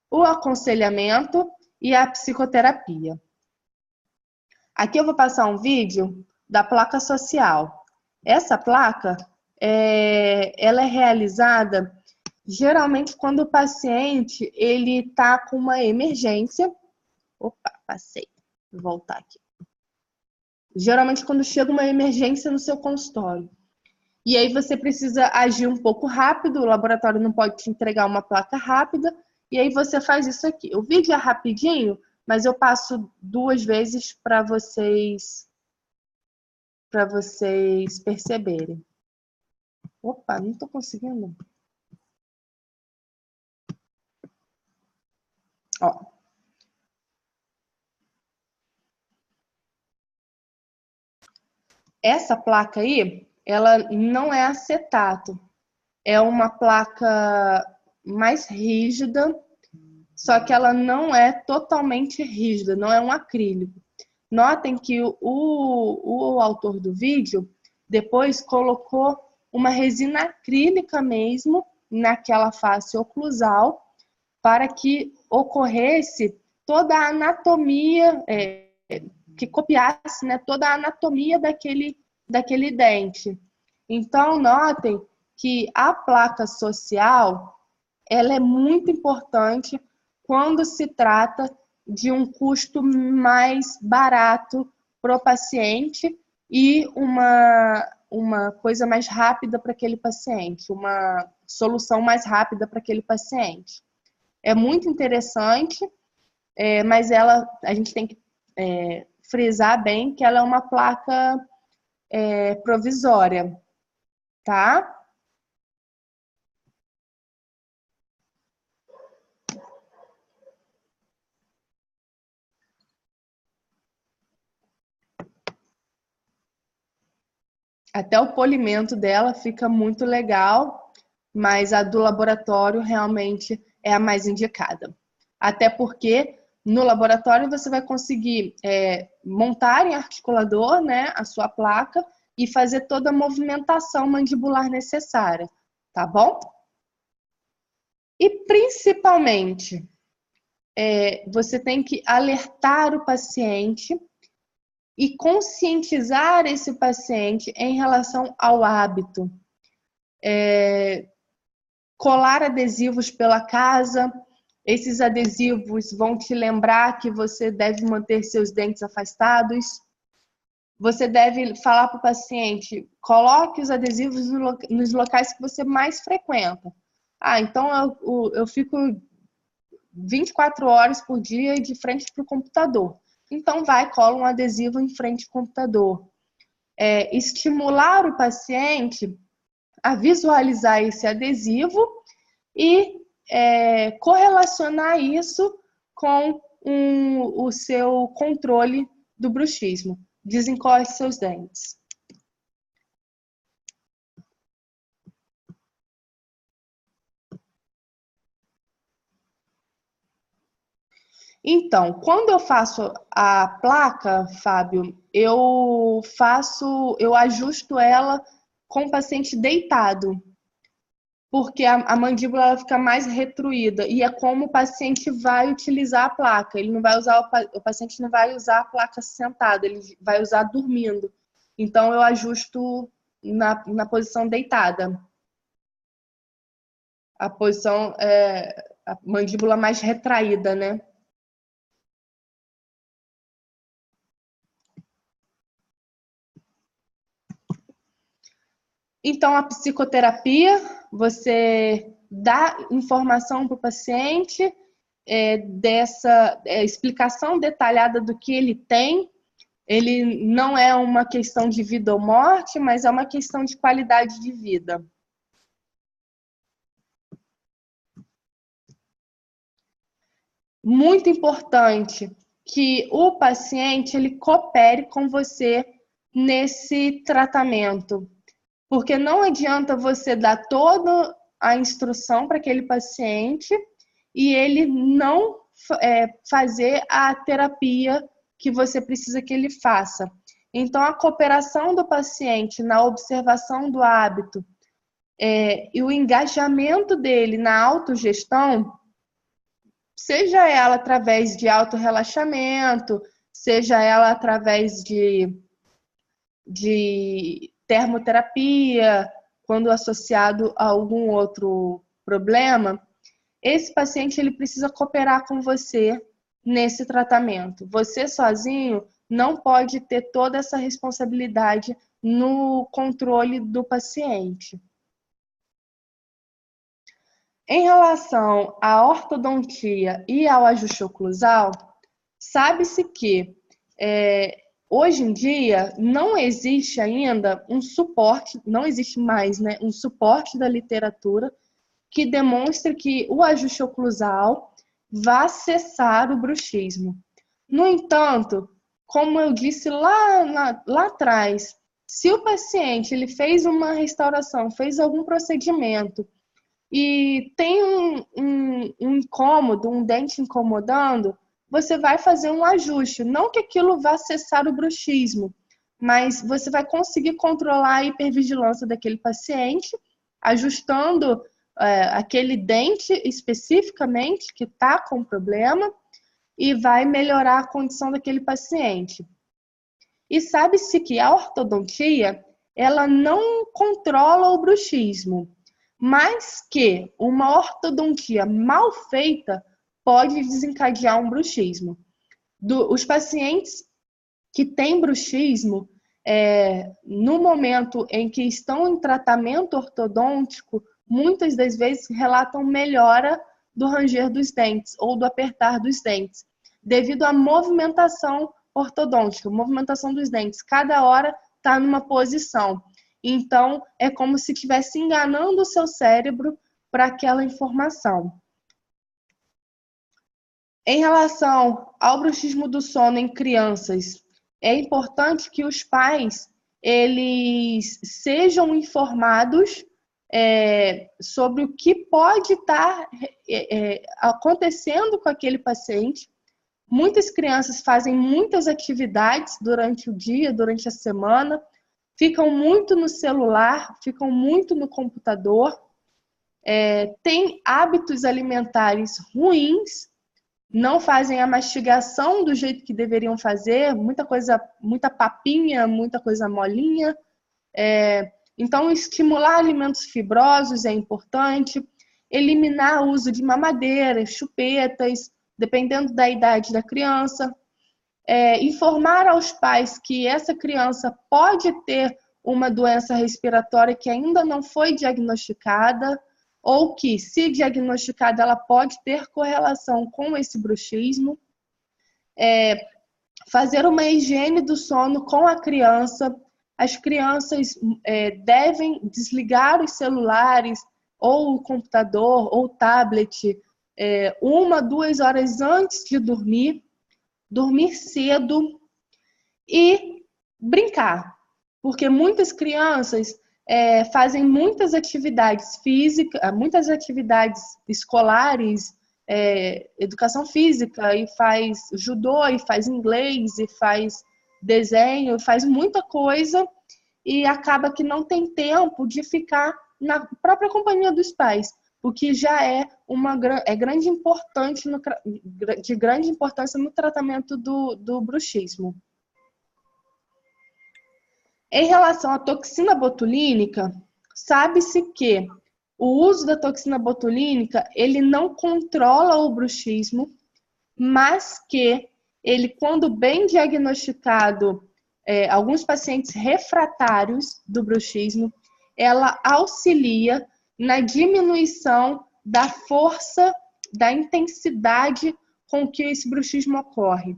o aconselhamento e a psicoterapia. Aqui eu vou passar um vídeo da placa social. Essa placa, ela é realizada geralmente quando o paciente ele está com uma emergência. Opa, passei. Vou voltar aqui. Geralmente quando chega uma emergência no seu consultório. E aí você precisa agir um pouco rápido, o laboratório não pode te entregar uma placa rápida, e aí você faz isso aqui. O vídeo é rapidinho, mas eu passo 2 vezes para vocês perceberem. Opa, não estou conseguindo. Ó. Essa placa aí, ela não é acetato. É uma placa mais rígida, só que ela não é totalmente rígida, não é um acrílico. Notem que o autor do vídeo depois colocou uma resina acrílica mesmo naquela face oclusal para que ocorresse toda a anatomia, que copiasse, né, toda a anatomia daquele dente. Então, notem que a placa social ela é muito importante quando se trata de um custo mais barato para o paciente e uma coisa mais rápida para aquele paciente, uma solução mais rápida para aquele paciente. É muito interessante, mas a gente tem que frisar bem que ela é uma placa provisória, tá? Até o polimento dela fica muito legal, mas a do laboratório realmente é a mais indicada. Até porque no laboratório você vai conseguir montar em articulador, né, a sua placa e fazer toda a movimentação mandibular necessária, tá bom? E principalmente, você tem que alertar o paciente e conscientizar esse paciente em relação ao hábito. Colar adesivos pela casa, esses adesivos vão te lembrar que você deve manter seus dentes afastados. Você deve falar para o paciente, coloque os adesivos nos locais que você mais frequenta. Então eu fico 24 horas por dia de frente para o computador. Então cola um adesivo em frente ao computador. Estimular o paciente a visualizar esse adesivo e correlacionar isso com o seu controle do bruxismo. Desencoste seus dentes. Então, quando eu faço a placa, Fábio, eu ajusto ela com o paciente deitado, porque a mandíbula ela fica mais retruída e é como o paciente vai utilizar a placa. Ele não vai usar o paciente não vai usar a placa sentado, ele vai usar dormindo. Então eu ajusto na posição deitada. A posição a mandíbula mais retraída, né? Então, a psicoterapia, você dá informação para o paciente, dessa explicação detalhada do que ele tem. Ele não é uma questão de vida ou morte, mas é uma questão de qualidade de vida. Muito importante que o paciente ele coopere com você nesse tratamento. Porque não adianta você dar toda a instrução para aquele paciente e ele não fazer a terapia que você precisa que ele faça. Então, a cooperação do paciente na observação do hábito e o engajamento dele na autogestão, seja ela através de autorrelaxamento, seja ela através de termoterapia, quando associado a algum outro problema, esse paciente ele precisa cooperar com você nesse tratamento. Você sozinho não pode ter toda essa responsabilidade no controle do paciente. Em relação à ortodontia e ao ajuste oclusal, sabe-se que hoje em dia não existe ainda um suporte, não existe mais, né, um suporte da literatura que demonstre que o ajuste oclusal vai cessar o bruxismo. No entanto, como eu disse lá atrás, se o paciente ele fez uma restauração, fez algum procedimento e tem um incômodo, um dente incomodando, você vai fazer um ajuste. Não que aquilo vá cessar o bruxismo, mas você vai conseguir controlar a hipervigilância daquele paciente, ajustando aquele dente especificamente que está com problema e vai melhorar a condição daquele paciente. E sabe-se que a ortodontia, ela não controla o bruxismo, mas que uma ortodontia mal feita pode desencadear um bruxismo. Os pacientes que têm bruxismo, no momento em que estão em tratamento ortodôntico, muitas das vezes relatam melhora do ranger dos dentes ou do apertar dos dentes, devido à movimentação ortodôntica, movimentação dos dentes. Cada hora está numa posição. Então, é como se estivesse enganando o seu cérebro para aquela informação. Em relação ao bruxismo do sono em crianças, é importante que os pais eles sejam informados sobre o que pode estar acontecendo com aquele paciente. Muitas crianças fazem muitas atividades durante o dia, durante a semana, ficam muito no celular, ficam muito no computador, têm hábitos alimentares ruins, não fazem a mastigação do jeito que deveriam fazer, muita coisa, muita papinha, muita coisa molinha. Então, estimular alimentos fibrosos é importante, eliminar o uso de mamadeiras, chupetas, dependendo da idade da criança. Informar aos pais que essa criança pode ter uma doença respiratória que ainda não foi diagnosticada, ou que, se diagnosticada, ela pode ter correlação com esse bruxismo. Fazer uma higiene do sono com a criança. As crianças devem desligar os celulares, ou o computador, ou o tablet, 1, 2 horas antes de dormir cedo e brincar. Porque muitas crianças fazem muitas atividades físicas, muitas atividades escolares, educação física, e faz judô, e faz inglês, e faz desenho, faz muita coisa, e acaba que não tem tempo de ficar na própria companhia dos pais, o que já é de grande importância no tratamento do bruxismo. Em relação à toxina botulínica, sabe-se que o uso da toxina botulínica, ele não controla o bruxismo, mas que ele, quando bem diagnosticado, alguns pacientes refratários do bruxismo, ela auxilia na diminuição da força, da intensidade com que esse bruxismo ocorre.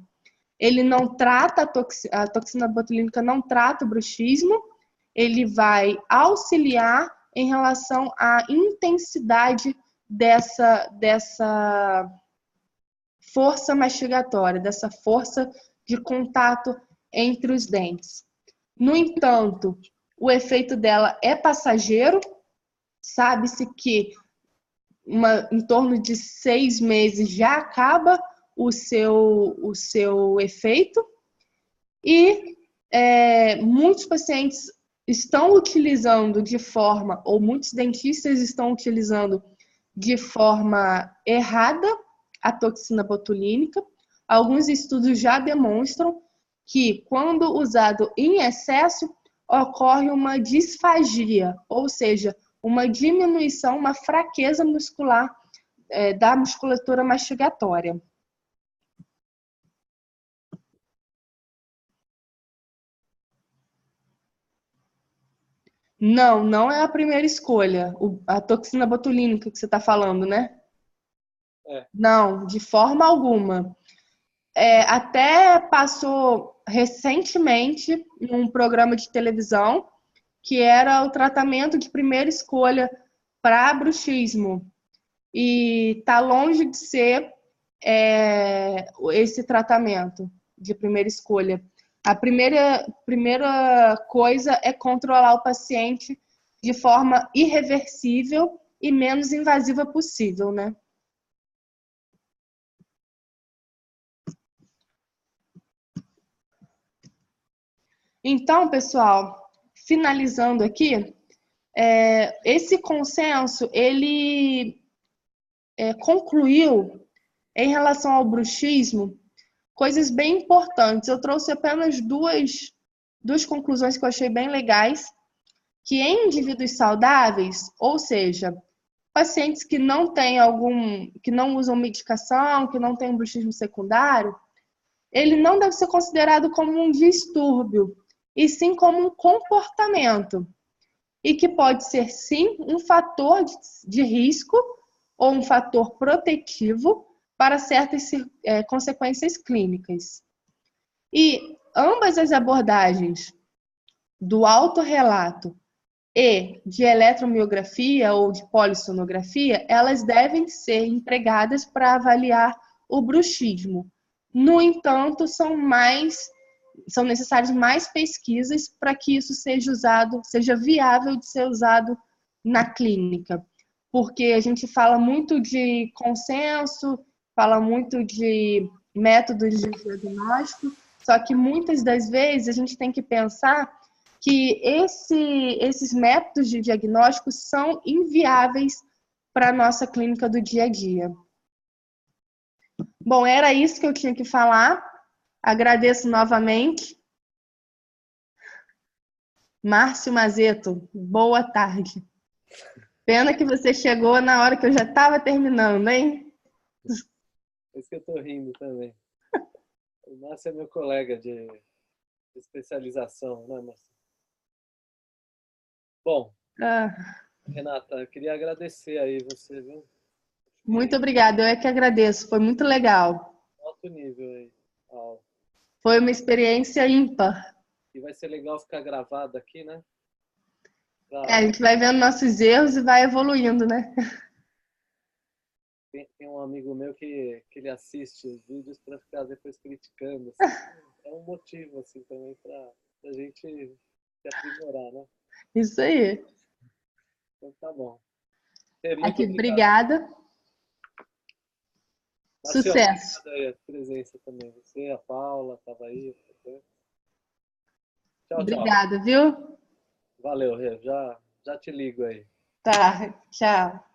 Ele não trata, a toxina botulínica não trata o bruxismo, ele vai auxiliar em relação à intensidade dessa força mastigatória, dessa força de contato entre os dentes. No entanto, o efeito dela é passageiro, sabe-se que em torno de 6 meses já acaba o seu efeito, e muitos pacientes estão utilizando de forma, ou muitos dentistas estão utilizando de forma errada a toxina botulínica. Alguns estudos já demonstram que, quando usado em excesso, ocorre uma disfagia, ou seja, uma diminuição, uma fraqueza muscular da musculatura mastigatória. Não, não é a primeira escolha, a toxina botulínica que você está falando, né? Não, de forma alguma. Até passou recentemente num programa de televisão que era o tratamento de primeira escolha para bruxismo. E está longe de ser esse tratamento de primeira escolha. A primeira coisa é controlar o paciente de forma irreversível e menos invasiva possível, né? Então, pessoal, finalizando aqui, esse consenso, ele concluiu, em relação ao bruxismo, coisas bem importantes. Eu trouxe apenas duas conclusões que eu achei bem legais, que em indivíduos saudáveis, ou seja, pacientes que não têm que não usam medicação, que não têm um bruxismo secundário, ele não deve ser considerado como um distúrbio, e sim como um comportamento, e que pode ser, sim, um fator de risco ou um fator protetivo para certas consequências clínicas. E ambas as abordagens do autorrelato e de eletromiografia ou de polissonografia, elas devem ser empregadas para avaliar o bruxismo. No entanto, são necessárias mais pesquisas para que isso seja viável de ser usado na clínica. Porque a gente fala muito de consenso, fala muito de métodos de diagnóstico, só que muitas das vezes a gente tem que pensar que esses métodos de diagnóstico são inviáveis para a nossa clínica do dia a dia. Bom, era isso que eu tinha que falar. Agradeço novamente. Márcio Mazeto, boa tarde. Pena que você chegou na hora que eu já estava terminando, hein? Por isso que eu estou rindo também. O Márcio é meu colega de especialização, né, Márcio? Bom, Renata, eu queria agradecer aí você, viu? Muito obrigada, eu é que agradeço, foi muito legal. Alto nível aí. Foi uma experiência ímpar. E vai ser legal ficar gravado aqui, né? A gente vai vendo nossos erros e vai evoluindo, né? Tem um amigo meu que ele assiste os vídeos para ficar depois criticando. Assim. É um motivo, assim, também para a gente se aprimorar, né? Isso aí. Então tá bom. Muito Aqui, obrigado. obrigada. Marcelo, Sucesso. obrigado aí a presença também. Você, a Paula, estava aí. Tchau, Obrigada, viu? Valeu, Rê. Já te ligo aí. Tá, tchau.